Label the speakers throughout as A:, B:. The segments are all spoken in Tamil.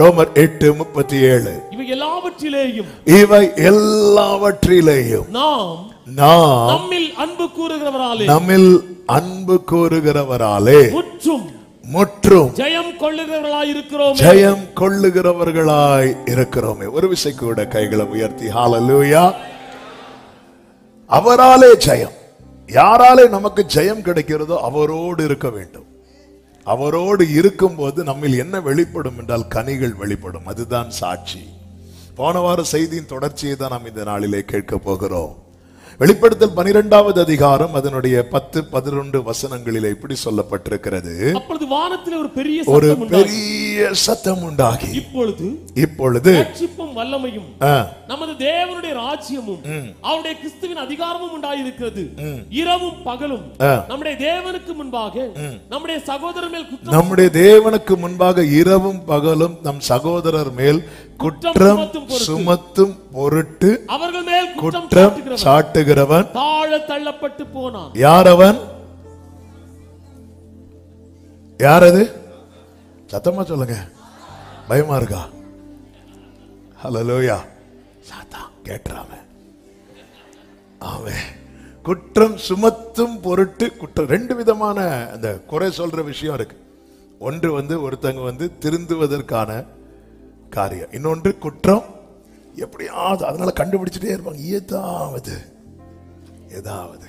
A: ரோமர் 8:37. இவை எல்லாவற்றிலேயும் நாம் நம்மில் அன்பு கூறுகிறவராலே முற்றும் ஜெயம் கொள்ளுகிறவர்களாய் இருக்கிறோமே. ஒரு விசை கூட கைகளை உயர்த்தி ஹalleluya. அவராலே ஜெயம். யாராலே நமக்கு ஜெயம் கிடைக்கிறதோ அவரோடு இருக்க வேண்டும். அவரோடு இருக்கும்போது நம்மில் என்ன வெளிப்படும் என்றால் கனிகள் வெளிப்படும். அதுதான் சாட்சி. போன வார செய்தியின் தொடர்ச்சியை தான் நாம் இந்த நாளிலே கேட்க போகிறோம். வெளிப்படுத்தல் 12வது அதிகாரம் அதனுடைய 10-11 வசனங்களிலே இப்படி சொல்லப்பட்டிருக்கிறது.
B: அப்பொழுது வானத்திலே
A: ஒரு பெரிய சத்தம் உண்டாகி இப்பொழுது
B: ரட்சிப்பும் வல்லமையும் நமது தேவனுடைய ராஜ்யமும் அவருடைய கிறிஸ்துவின் அதிகாரமும் உண்டாயிருக்கிறது. இரவும் பகலும் நம்முடைய தேவனுக்கு முன்பாக நம்முடைய சகோதரர் மேல்
A: நம்முடைய தேவனுக்கு முன்பாக இரவும் பகலும் நம் சகோதரர் மேல் குற்றம் சுமத்தும் பொருட்டு
B: அவர்கள் மேல்
A: குற்றம் சாட்டுகிறவன்
B: தாழ தள்ளப்பட்டு போனான்.
A: யார் அவன்? யார் அது? சத்தமா சொல்லுங்க. பயமா இருக்கா? ஹல்லேலூயா. சாத்தான் கேட்றாம அவன் குற்றம் சுமத்தும் பொருட்டு குற்றம். ரெண்டு விதமான அந்த குறை சொல்ற விஷயம் இருக்கு. ஒன்று ஒருத்தங்க திருந்துவதற்கான காரியம், இன்னொன்று குற்றம் எப்படியாவது அதனால கண்டுபிடிச்சிட்டே இருப்பாங்க. ஏதாவது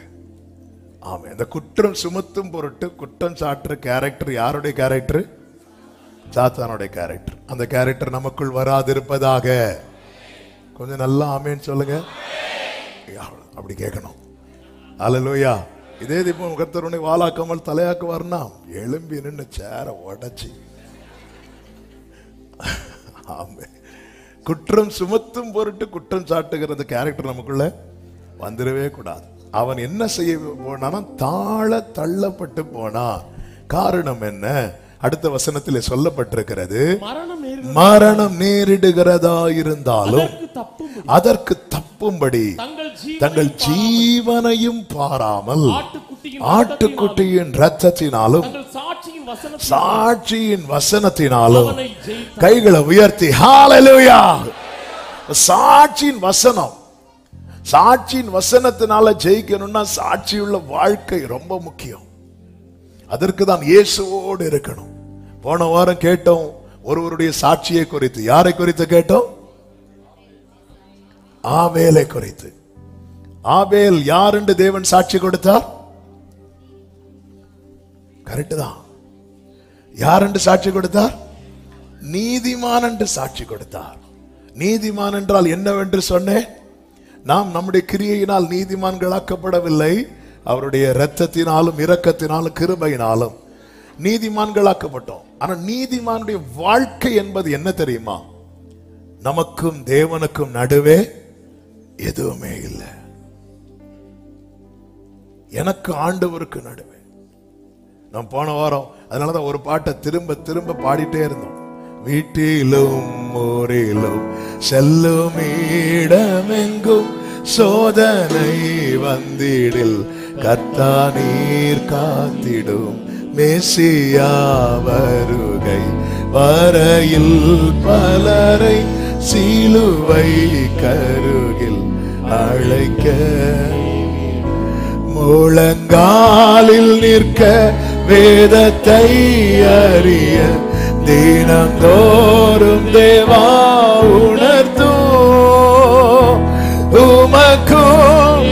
A: ஆமா. இந்த குற்றம் சுமத்தும் பொருட்டு குற்றம் சாட்டுற கேரக்டர் யாருடைய கேரக்டர்? சாத்தானுடைய கேரக்டர். அந்த கேரக்டர் நமக்குள் வராதிருப்பதாக. கொஞ்சம் நல்லா ஆமேன்னு சொல்லுங்க. அப்படி கேட்கணும். ஹல்லேலூயா. இதே இப்போ கர்த்தருடைய வாளாக்காமல் தலையாக்குவார்னா எழும்பி நின்று சேர உடைச்சி. குற்றம் சுமத்தும் பொருட்டு குற்றம் சாட்டுகிறது கேரக்டர் நமக்குள்ள வந்துடவே கூடாது. அவன் என்ன செய்ய போனானா தாழ தள்ளப்பட்டு போனா. காரணம் என்ன? அடுத்த வசனத்திலே சொல்லப்பட்டிருக்கிறது, மரணம் நேரிடுகிறதா இருந்தாலும் அதற்கு தப்பும்படி தங்கள் ஜீவனையும் பாராமல் ஆட்டுக்குட்டியின் இரத்தத்தினாலும் சாட்சியின் வசனத்தினாலும் கைகளை உயர்த்தி ஹல்லேலூயா. சாட்சியின் வசனம், சாட்சியின் வசனத்தினால ஜெயிக்கணும்னா சாட்சியுள்ள வாழ்க்கை ரொம்ப முக்கியம். அதற்கு தான் இயேசுவோடு இருக்கணும். போன வாரம் கேட்டோம் ஒருவருடைய சாட்சியை குறித்து. யாரை குறித்து கேட்டோம்? ஆபேலை குறித்து. ஆபேல் யார் என்று தேவன் சாட்சி கொடுத்தார்? கரெக்ட் தான். யார் என்று சாட்சி கொடுத்தார்? நீதிமான் என்று சாட்சி கொடுத்தார். நீதிமான் என்றால் என்னவென்று சொன்னேன்? நாம் நம்முடைய கிரியையினால் நீதிமான்களாக்கப்படவில்லை, அவருடைய இரத்தத்தினாலும் இரக்கத்தினாலும் கிருபையினாலும் நீதிமான்களாக்கப்பட்டோம். ஆனா நீதிமானுடைய வாழ்க்கை என்பது என்ன தெரியுமா? நமக்கும் தேவனுக்கும் நடுவே எதுவுமே இல்லை. எனக்கு ஆண்டவருக்கு நடுவே. நாம் போன வாரம் அதனாலதான் ஒரு பாட்டை திரும்ப திரும்ப பாடிட்டே இருந்தோம். வீட்டிலும் ஊரிலும் செல்லும் இடமெங்கும் சோதனை வந்திடில் கர்த்தா நீர் காத்திடும். மேசியா வருகை வரையில் பலரை சிலுவை கருகில் அழைக்க முழங்காலில் நிற்க வேதத்தை அறிய தினந்தோறும் தேவா உணர்த்தோ உமக்கும்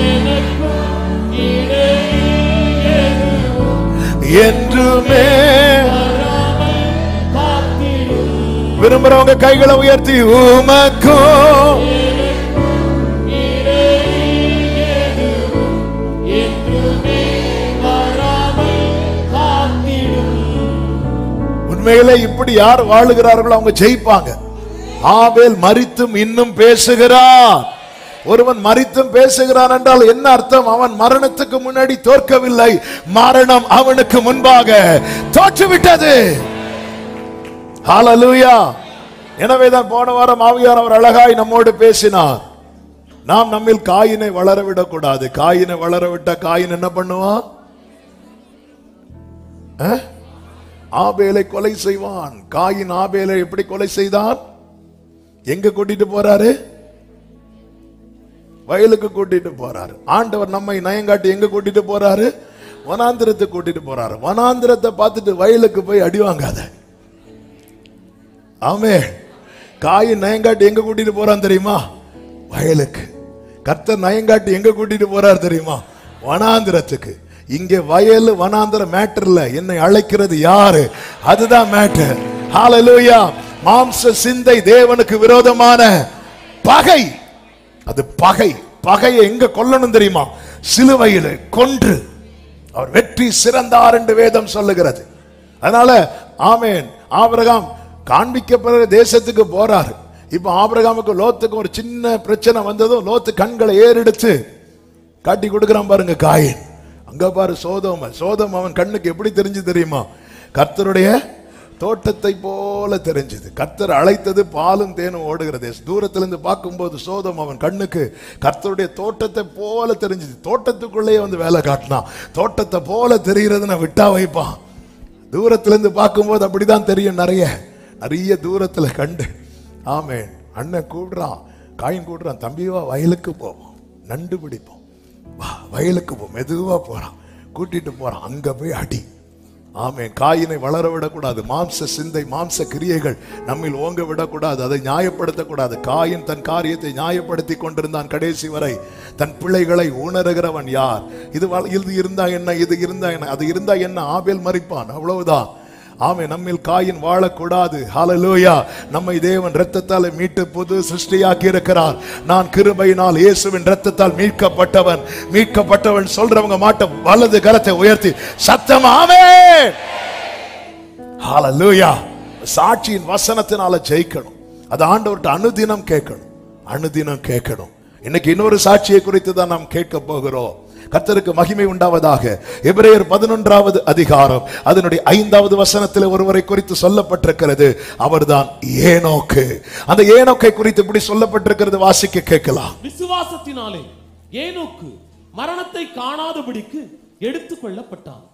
A: என்றுமே. விரும்புறவங்க கைகளை உயர்த்தி உமக்கும் உண்மையிலே இப்படி யார் வாழுகிறார்களோ அவங்க ஜெயிப்பாங்க. ஆபேல் மரித்தும் இன்னும் பேசுகிறான். ஒருவன் மரித்தும் பேசுகிறான் என்றால் என்ன அர்த்தம்? அவன் மரணத்துக்கு முன்னாடி தோற்கவில்லை, மரணம் அவனுக்கு முன்பாக தோற்றுவிட்டது. ஹல்லேலூயா. எனவேதான் போன வாரம் ஆவியானவர் அழகாய் நம்மோடு பேசினார். நாம் நம்மில் காயினை வளரவிடக் கூடாது. காயினை வளரவிட்ட காயின் என்ன பண்ணுவான்? ஆபேலை கொலை செய்வான். காயின் ஆபேலை எப்படி கொலை செய்தான்? எங்க கூட்டிட்டு போறாரு? வயலுக்கு கூட்டிட்டு போறாரு. ஆண்டவர் நம்மை நயங்காட்டி எங்க கூட்டிட்டு போறாரு? வனாந்திரத்தை கூட்டிட்டு போறாரு. வனாந்திரத்தை பார்த்துட்டு வயலுக்கு போய் அடி வாங்காத. ஆமே. காயின் நயங்காட்டி எங்க கூட்டிட்டு போறான் தெரியுமா? வயலுக்கு. கர்த்தர் நயங்காட்டி எங்க கூட்டிட்டு போறாரு தெரியுமா? வனாந்திரத்துக்கு. இங்கே வயல் வனாந்திர மேட்டர் இல்ல, என்னை அழைக்கிறது யாரு, அதுதான் மேட்டர். ஹalleluya. மாம்ச சிந்தை தேவனுக்கு விரோதமான பகை. அது பகை. பகையை எங்க கொல்லணும் தெரியுமா? சிலுவையில் கொன்று அவர் வெற்றி சிறந்தார் என்று வேதம் சொல்லுகிறது. அதனால ஆமென். ஆபிரகாம் காண்பிக்கப்படுற தேசத்துக்கு போறாரு. இப்ப ஆபிரகாமுக்கு லோத்துக்கு ஒரு சின்ன பிரச்சனை வந்ததும் லோத்து கண்களை ஏறெடுத்து காட்டி கொடுக்கிறான் பாருங்க காயின். அங்க பாரு சோதோம. சோதோம் அவன் கண்ணுக்கு எப்படி தெரிஞ்சு தெரியுமா? கர்த்தருடைய தோட்டத்தை போல தெரிஞ்சது. கர்த்தர் அழைத்தது பாலும் தேனும் ஓடுகிறது. தூரத்திலிருந்து பார்க்கும்போது சோதோம் அவன் கண்ணுக்கு கர்த்தருடைய தோட்டத்தை போல தெரிஞ்சது. தோட்டத்துக்குள்ளேயே வந்து வேலை காட்டினான். தோட்டத்தை போல தெரிகிறதுன்னு விட்டா வைப்பான். தூரத்திலிருந்து பார்க்கும்போது அப்படிதான் தெரியும். நிறைய தூரத்துல கண்டு. ஆமென். அண்ணன் கூடுறான், காயின் கூடுறான், தம்பிவா வயலுக்கு போவோம், நண்டு பிடிப்போம், வயலுக்கு போ. மெதுவா போறான், கூட்டிட்டு போறான். அங்க போய் அடி. ஆமென். காயினை வளர விடக்கூடாது. மாம்ச சிந்தை, மாம்ச கிரியைகள் நம்மில் ஓங்க விடக்கூடாது. அதை நியாயப்படுத்தக்கூடாது. காயின் தன் காரியத்தை நியாயப்படுத்தி கொண்டிருந்தான் கடைசி வரை. தன் பிள்ளைகளை உணர்கிறவன் யார்? இது இருந்தா என்ன, இது இருந்தா என்ன, அது இருந்தா என்ன, ஆபேல் மரிப்பான், அவ்வளவுதான். ஆமென். நம்மில் காயின் வாழக்கூடாது. ஹalleluya. நம்மை தேவன் இரத்தத்தால் மீட்டு புது சிருஷ்டியாக்கி இருக்கிறார். நான் கிருபையினால் இயேசுவின் இரத்தத்தால் மீட்கப்பட்டவன் சொல்றவங்க மாட்ட வலது கரத்தை உயர்த்தி சத்தம் ஆமென். ஹalleluya. சாட்சியின் வசனத்தினால ஜெயிக்கணும். அது ஆண்டவர்ட்ட அனுதினம் கேட்கணும். இன்னைக்கு இன்னொரு சாட்சியை குறித்து தான் நாம் கேட்க போகிறோம். கர்த்தருக்கு மகிமை உண்டாவதாக. எபிரேயர் 11வது அதிகாரம் அதனுடைய 5வது வசனத்தில் ஒருவரை குறித்து சொல்லப்பட்டிருக்கிறது. அவர்தான் ஏனோக்கு. அந்த ஏனோக்கை குறித்து இப்படி சொல்லப்பட்டிருக்கிறது, வாசிக்க கேட்கலாம்.
B: விசுவாசத்தினாலே ஏனோக்கு மரணத்தை காணாதபடிக்கு எடுத்துக் கொள்ளப்பட்டான்.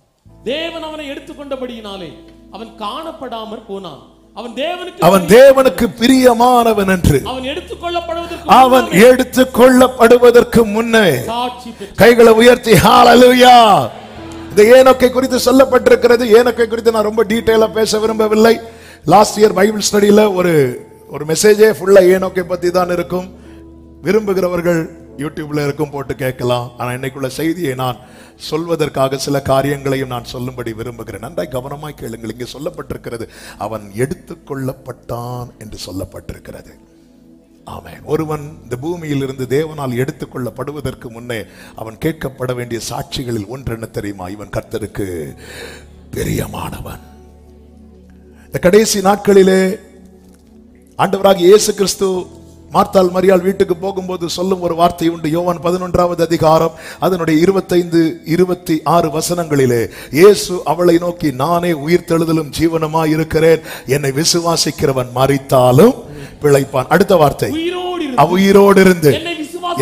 B: தேவன் அவனை எடுத்துக்கொண்டபடியினாலே அவன் காணப்படாமற் போனான். அவன் தேவனுக்கு பிரியமானவன் என்று அவன் எடுத்துக்கொள்ளப்படுவதற்கு முன்னே கைகளை உயர்த்தி ஹalleluya. இந்த ஏனோக்கை குறித்து சொல்லப்பட்டிருக்கிறது. ஏனோக்கை குறித்து நான் ரொம்ப டீடைலா பேச விரும்பவில்லை. லாஸ்ட் இயர் பைபிள் ஸ்டடியில ஒரு மெசேஜே ஃபுல்லா ஏனோக்கை பத்தி தான் இருக்கும். விரும்புகிறவர்கள் யூடியூப்ல இருக்கும், போட்டு கேட்கலாம். ஆனா இன்னைக்குள்ள செய்தியை நான் சொல்வதற்காக சில காரியங்களையும் நான் சொல்லும்படி விரும்புகிறேன். நன்றாய் கவனமாய் கேளுங்கள். இங்கே சொல்லப்பட்டிருக்கிறது, அவன் எடுத்துக்கொள்ளப்பட்டான் என்று சொல்லப்பட்டிருக்கிறது. ஆமென். ஒருவன் இந்த பூமியில் இருந்து தேவனால் எடுத்துக்கொள்ளப்படுவதற்கு முன்னே அவன் கேட்கப்பட வேண்டிய சாட்சிகளில் ஒன்று என்ன தெரியுமா? இவன் கர்த்தருக்கு பிரியமானவன். இந்த கடைசி நாட்களிலே ஆண்டவராகிய இயேசு கிறிஸ்து மார்த்தாள் மரியாள் வீட்டுக்கு போகும்போது சொல்லும் ஒரு வார்த்தை உண்டு. யோவான் 11வது அதிகாரம் அதனுடைய 25, 26 வசனங்களிலே இயேசு அவளை நோக்கி, நானே உயிர்த்தெழுதலும் ஜீவனுமாய் இருக்கிறேன், என்னை விசுவாசிக்கிறவன் மரித்தாலும் பிழைப்பான். அடுத்த வார்த்தை, உயிரோடு இருந்து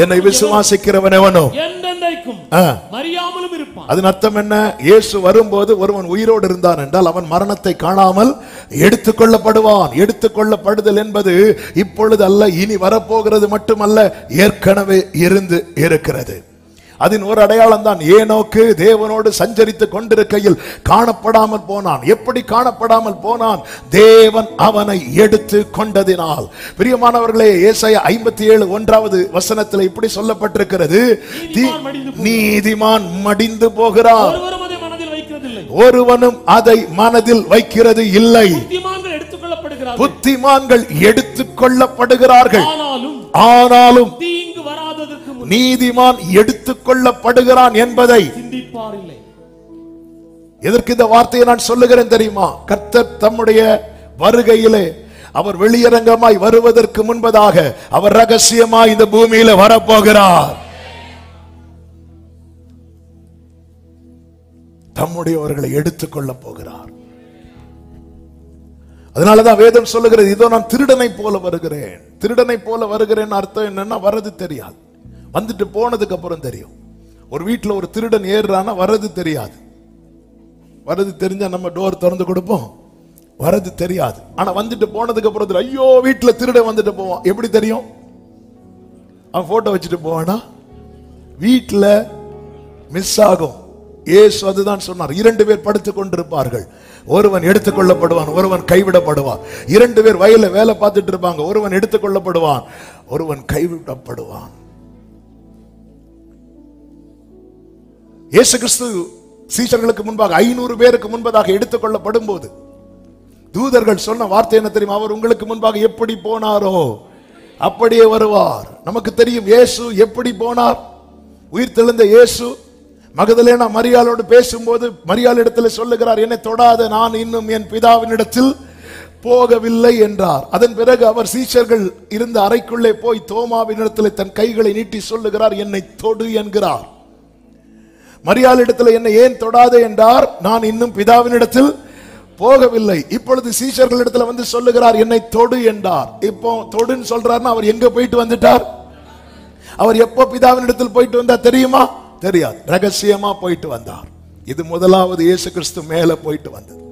B: என்னை விசுவாசிக்கிறவன் எவனோ மரியாமலும் இருப்பான். அதன் அர்த்தம் என்ன? இயேசு வரும்போது ஒருவன் உயிரோடு இருந்தான் என்றால் அவன் மரணத்தை காணாமல் எடுத்துக்கொள்ளப்படுவான். எடுத்துக்கொள்ளப்படுதல் என்பது இப்பொழுது அல்ல, இனி வரப்போகிறது மட்டுமல்ல, ஏற்கனவே இருந்து இருக்கிறது. அதன் ஒரு அடையாளம் தான் ஏனோக்கு தேவனோடு சஞ்சரித்து கொண்டிருக்கையில் காணப்படாமல் போனான். எப்படி காணப்படாமல் போனான்? தேவன் அவனை எடுத்து கொண்டதினால். பிரியமானவர்களே, ஏசாயா 57:1வது வசனத்தில் இப்படி சொல்லப்பட்டிருக்கிறது, நீதிமான் மடிந்து போகிறான், ஒருவனும் அதை மனதில் வைக்கிறது இல்லை. புத்திமான்கள் எடுத்துக்கொள்ளப்படுகிறார்கள், ஆனாலும் நீதிமான் எடுத்துக்கொள்ளப்படுகிறான் என்பதை சிந்திப்பாரில்லை. எதற்கு இந்த வார்த்தையை நான் சொல்லுகிறேன் தெரியுமா? கர்த்தர் தம்முடைய வருகையிலே அவர் வெளியரங்கமாய் வருவதற்கு முன்பதாக அவர் ரகசியமாய் இந்த பூமியில வரப்போகிறார். தம்முடையவர்களை எடுத்துக்கொள்ள போகிறார். அதனாலதான் வேதம் சொல்லுகிறது, இதோ நான் திருடனை போல வருகிறேன். திருடனை போல வருகிறேன் அர்த்தம் என்னன்னா, வரது தெரியாது, வந்துட்டு போனதுக்கு அப்புறம் தெரியும். ஒரு வீட்டுல ஒரு திருடன் ஏறுறான்னா வரது தெரியாது,
A: வரது தெரிஞ்சா நம்ம டோர் திறந்து கொடுப்போம்? வரது தெரியாது. ஆனா வந்துட்டு போனதுக்கு அப்புறம் ஐயோ வீட்டுல திருட வந்துட்டு போவான். எப்படி தெரியும்? அவன் போட்டோ வச்சுட்டு போவானா? வீட்டுல மிஸ் ஆகும். இயேசு அதுதான் சொன்னார். 2 பேர் படுத்துக் கொண்டிருப்பார்கள், ஒருவன் எடுத்துக் கொள்ளப்படுவான், ஒருவன் கைவிடப்படுவான். 2 பேர் வயல்ல வேலை பார்த்துட்டு இருப்பாங்க, ஒருவன் எடுத்துக் கொள்ளப்படுவான், ஒருவன் கைவிடப்படுவான். இயேசு கிறிஸ்து சீஷர்களுக்கு முன்பாக 500 பேருக்கு முன்பதாக எடுத்துக் கொள்ளப்படும் போது தூதர்கள் சொன்ன வார்த்தை என்ன தெரியுமா? அவர் உங்களுக்கு முன்பாக எப்படி போனாரோ அப்படியே வருவார். நமக்கு தெரியும் இயேசு எப்படி போனார். உயிர் தெழுந்த இயேசு மகதலேனா மரியாளோடு பேசும்போது மரியாள் இடத்துல சொல்லுகிறார், என்னை தொடாத, நான் இன்னும் என் பிதாவினிடத்தில் போகவில்லை என்றார். அதன் பிறகு அவர் சீஷர்கள் இருந்த அறைக்குள்ளே போய் தோமாவினிடத்தில் தன் கைகளை நீட்டி சொல்லுகிறார், என்னை தொடு என்கிறார். மரியாள் இடத்துல என்னை ஏன் தொடாதே என்றார்? நான் இன்னும் பிதாவினிடத்தில் போகவில்லை. இப்பொழுது சீஷர்கள் இடத்துல வந்து சொல்லுகிறார், என்னை தொடு என்றார். இப்போ தொடுன்னு சொல்றாருன்னா அவர் எங்க போயிட்டு வந்துட்டார்? அவர் எப்போ பிதாவினிடத்தில் போயிட்டு வந்தார் தெரியுமா? தெரியாது. ரகசியமா போயிட்டு வந்தார். இது முதலாவது இயேசு கிறிஸ்து மேல போயிட்டு வந்தது.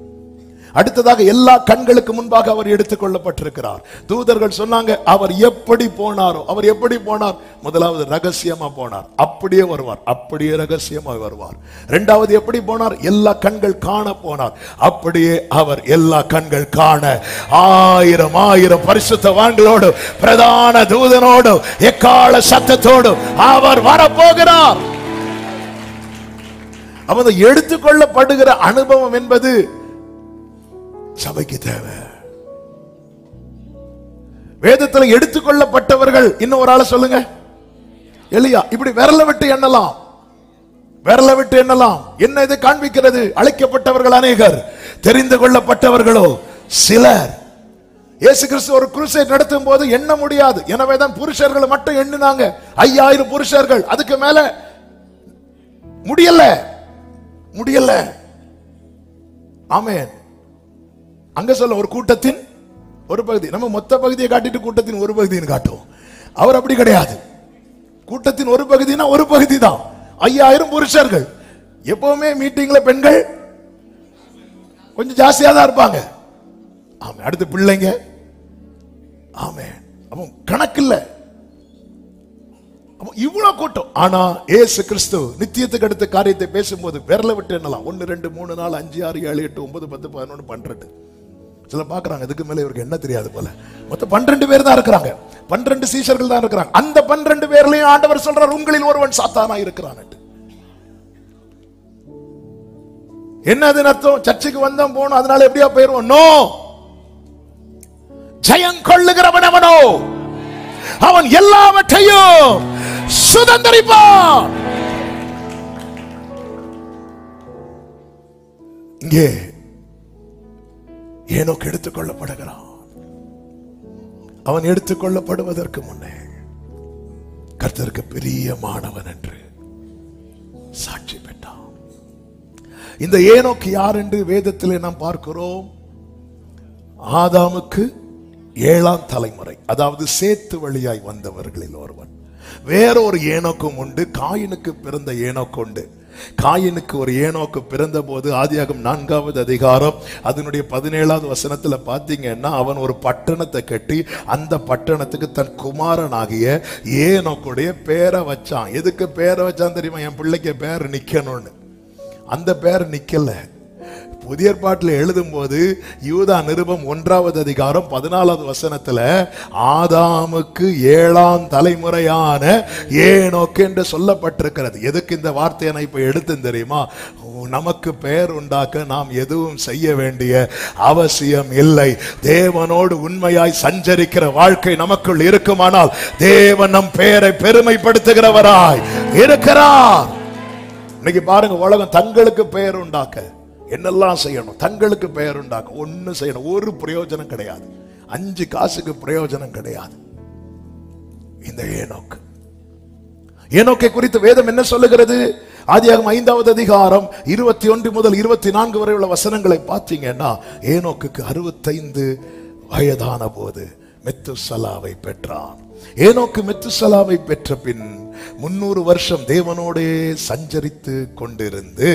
A: அடுத்ததாக எல்லா கண்களுக்கு முன்பாக அவர் எடுத்துக் கொள்ளப்பட்டிருக்கிறார். தூதர்கள் சொன்னாங்க அவர் எப்படி போனாரோ, அவர் எப்படி போனார்? முதலாவது ரகசியமா போனார், அப்படியே வருவார், அப்படியே ரகசியமா வருவார். இரண்டாவது எப்படி போனார்? எல்லா கண்கள் காண போனார், அப்படியே அவர் எல்லா கண்கள் காண 1000 பரிசுத்தவான்களோடு பிரதான தூதனோடு எக்கால சத்தத்தோடு அவர் வரப்போகிறார். அவர் எடுத்துக்கொள்ளப்படுகிற அனுபவம் என்பது சபைக்கு தேவை. வேதத்தில் எடுத்துக்கொள்ளப்பட்டவர்கள் இன்னும் ஒரு ஆளை சொல்லுங்க, எலியா. இப்படி விரல விட்டு எண்ணலாம், விரல விட்டு எண்ணலாம். என்ன இது காண்பிக்கிறது? அழைக்கப்பட்டவர்கள் அநேகர், தெரிந்து கொள்ளப்பட்டவர்களோ சிலர். இயேசு கிறிஸ்து ஒரு குருசைட் நடத்தும் போது எண்ண முடியாது. எனவேதான் புருஷர்களை மட்டும் எண்ணினாங்க. 5000 புருஷர்கள். அதுக்கு மேல முடியல, முடியல. ஆமென். அங்க சொல்ல ஒரு கூட்டத்தின் ஒரு பகுதி. நம்ம மொத்த பகுதியை காட்டிட்டு கூட்டத்தின் ஒரு பகுதின்னு காட்டுவோம். அவர் அப்படி கிடையாது. கூட்டத்தின் ஒரு பகுதினா ஒரு பகுதி தான். 5000 புருஷர்கள். எப்பவுமே மீட்டிங்ல பெண்கள் கொஞ்சம் ஜாஸ்தியா தான் இருப்பாங்க. ஆமா. அடுத்து பிள்ளைங்க. ஆமே. அவன் கணக்கு இல்ல, இவ்வளவு கூட்டம். ஆனா இயேசு கிறிஸ்து நித்தியத்துக்கு அடுத்த காரியத்தை பேசும்போது விரல விட்டு எண்ணலாம். 1 2 3 4 5 6 7 8 9 10 11 12. சில பாக்குறாங்க இதுக்கு மேல இவருக்கு என்ன தெரியாது போல. மொத்தம் 12 பேர் தான் இருக்கிறாங்க. 12 சீஷர்கள் தான் இருக்கிறாங்க. அந்த 12 பேர்லயும் ஆண்டவர் சொல்றார், உங்களில் ஒருவன் சாத்தானா இருக்கிறான். என்னது அர்த்தம்? சர்ச்சுக்கு வந்தோம் போனோம் அதனால எப்படியா போயிருவோம்? நோ. ஜெயம் கொள்ளுகிறவன் அவனோ, அவன் எல்லாவற்றையும் சுதந்தரிப்பான். இங்கே ஏனோக்கு எடுத்துக் கொள்ளப்படுகிறான். அவன் எடுத்துக் கொள்ளப்படுவதற்கு முன்னே கர்த்தருக்கு பிரியமானவன் என்று சாட்சி பெற்றான். இந்த ஏனோக்கு யார் என்று வேதத்திலே நாம் பார்க்கிறோம். ஆதாமுக்கு 7ஆம் தலைமுறை, அதாவது சேத்து வழியாய் வந்தவர்களில் ஒருவன். வேறொரு ஏனோக்கும் உண்டு. காயினுக்கு பிறந்த ஏனோக்கு உண்டு. காயினுக்கு ஒரு ஏனோக்கு பிறந்த போது ஆதியாகமம் 4வது அதிகாரம் அதனுடைய 17வது வசனத்துல பாத்தீங்கன்னா, அவன் ஒரு பட்டணத்தை கட்டி அந்த பட்டணத்துக்கு தன் குமாரனாகிய ஏனோக்குடைய பேரை வச்சான். எதுக்கு பேரை வச்சான் தெரியுமா? என் பிள்ளைக்கு பேர் நிக்கணும்னு. அந்த பேர் நிக்கல. புதிய ஏற்பாட்டில் எழுதும் போது யூதா நிருபம் 1வது அதிகாரம் 14வது வசனத்துல ஆதாமுக்கு 7ஆம் தலைமுறையான ஏனோக்கு என்று சொல்லப்பட்டிருக்கிறது. எதுக்கு இந்த வார்த்தையை நான் இப்ப எடுத்து தெரியுமா? நமக்கு பெயர் உண்டாக்க நாம் எதுவும் செய்ய வேண்டிய அவசியம் இல்லை. தேவனோடு உண்மையாய் சஞ்சரிக்கிற வாழ்க்கை நமக்குள் இருக்குமானால் தேவன் நம் பெயரை பெருமைப்படுத்துகிறவராய் இருக்கிறார். இன்னைக்கு பாருங்க, உலகம் தங்களுக்கு பெயர் உண்டாக்க என்னெல்லாம் செய்யணும், தங்களுக்கு பெயர் உண்டாக்க ஒண்ணு செய்யணும், ஒரு பிரயோஜனம் கிடையாது. 5 காசுக்கு பிரயோஜனம் கிடையாது. இந்த ஏனோக்கை குறித்து வேதம் என்ன சொல்லுகிறது? ஆதியாகமம் 5வது அதிகாரம் 21 முதல் 24 வரை உள்ள வசனங்களை பார்த்தீங்கன்னா, ஏனோக்குக்கு 65 வயதான போது மெத்துசலாவை பெற்றான். ஏனோக்கு மெத்துசலாவை பெற்ற பின் 300 வருஷம் தேவனோடே சஞ்சரித்து கொண்டிருந்து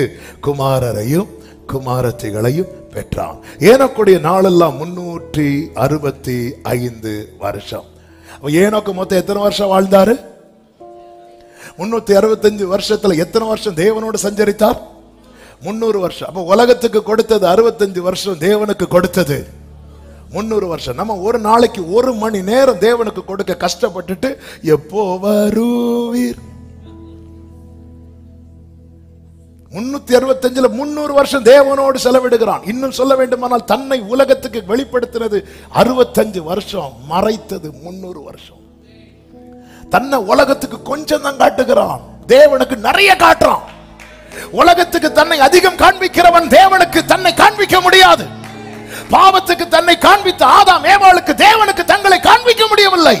A: குமாரரையும் குமாரத்திகளையும் பெற்றான். ஏனோக்குடைய நாளெல்லாம் 365 வருஷம். ஏனோக்கு மொத்தம் எத்தனை வருஷம் வாழ்ந்தாரு? 365 வருஷத்துல எத்தனை வருஷம் தேவனோடு சஞ்சரித்தார்? 300 வருஷம். அப்ப உலகத்துக்கு கொடுத்தது 65 வருஷம், தேவனுக்கு கொடுத்தது 300 வருஷம். நம்ம ஒரு நாளைக்கு 1 மணி நேரம் தேவனுக்கு கொடுக்க கஷ்டப்பட்டுட்டு எப்போ வருவீர்? 365ல 300 வருஷம் தேவனோடு செலவிடுகிறான். இன்னும் சொல்ல வேண்டுமானால் தன்னை உலகத்துக்கு வெளிப்படுத்தினது 65 வருஷம், மறைத்தது 300 வருஷம். தன்னை உலகத்துக்கு கொஞ்சம் தான் காட்டுகிறான், தேவனுக்கு நிறைய காட்டுறான். உலகத்துக்கு தன்னை அதிகம் காண்பிக்கிறவன் தேவனுக்கு தன்னை காண்பிக்க முடியாது. பாவத்துக்கு தன்னை காண்பித்த ஆதாம் ஏவாளுக்கு தேவனுக்கு தங்களை காண்பிக்க முடியவில்லை.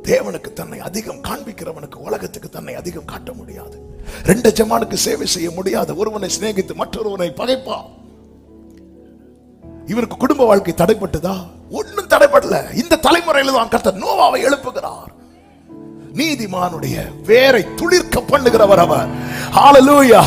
A: தேவனுக்கு தன்னை அதிகம் காண்பிக்கிறவனுக்கு உலகத்துக்கு தன்னை அதிகம் காட்ட முடியாது. 2 எஜமானுக்கு சேவை செய்ய முடியாது. ஒருவனை சிநேகித்து மற்றொருவனை பகைப்பான். இவருக்கு குடும்ப வாழ்க்கை தடைப்பட்டதா? ஒன்னும் தடைப்படல. இந்த தலைமுறையில் தான் கர்த்தர் நோவாவை எழுப்புகிறார். நீதிமானுடைய வேரை துளிர்க்க பண்ணுகிறவர் அவர். ஹalleluya.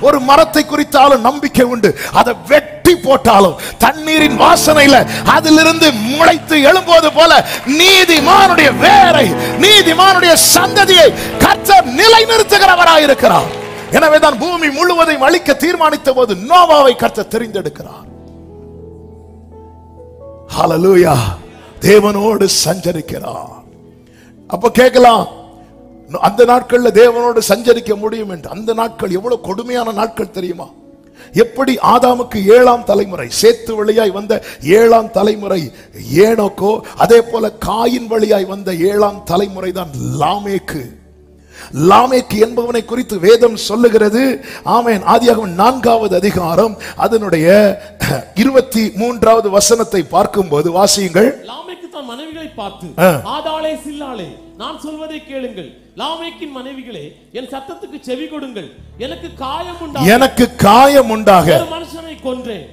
A: ஒரு மரத்தை குறித்தாலும் நம்பிக்கை உண்டு. அதை வெட்டி போட்டாலும் தண்ணீரின் வாசனையில அதிலிருந்து முளைத்து எழும்போது போல நீதிமானுடைய வேரை, நீதிமானுடைய சந்ததியை கர்த்தர் நிலைநிறுத்துகிறவராய் இருக்கிறார். எனவேதான் பூமி முழுவதையும் அழிக்க தீர்மானித்த போது நோவாவை கர்த்தர் தெரிந்தெடுக்கிறார். ஹalleluya. தேவனோடு சஞ்சரிக்கிறார். அப்ப கேட்கலாம், அந்த நாட்கள்ல தேவனோடு சஞ்சரிக்க முடியும் என்று. அந்த நாட்கள் எவ்வளவு கொடுமையான நாட்கள் தெரியுமா? எப்படி ஆதாமுக்கு 7ஆம் தலைமுறை, சேத்து வழியாய் வந்த 7ஆம் தலைமுறை ஏனோக்கோ, அதே போல காயின் வழியாய் வந்த 7ஆம் தலைமுறை தான் லாமேக்கு. லாமேக்கு என்பவனை குறித்து வேதம் சொல்லுகிறது. ஆமென். ஆதியாகமம் 4வது அதிகாரம் அதனுடைய 23வது வசனத்தை பார்க்கும்போது வாசியுங்கள்.
B: லாமேக்கு தன் மனைவிகளை பார்த்து, ஆதாளே சில்லாளே, நான் சொல்வதை கேளுங்கள். லாமேக்கின் மனைவிகளே, என் சத்தத்துக்கு செவி கொடுங்கள். எனக்கு காயம் உண்டாக,
A: எனக்கு காயம் உண்டாக
B: ஒரு மனுஷனை கொன்றேன்,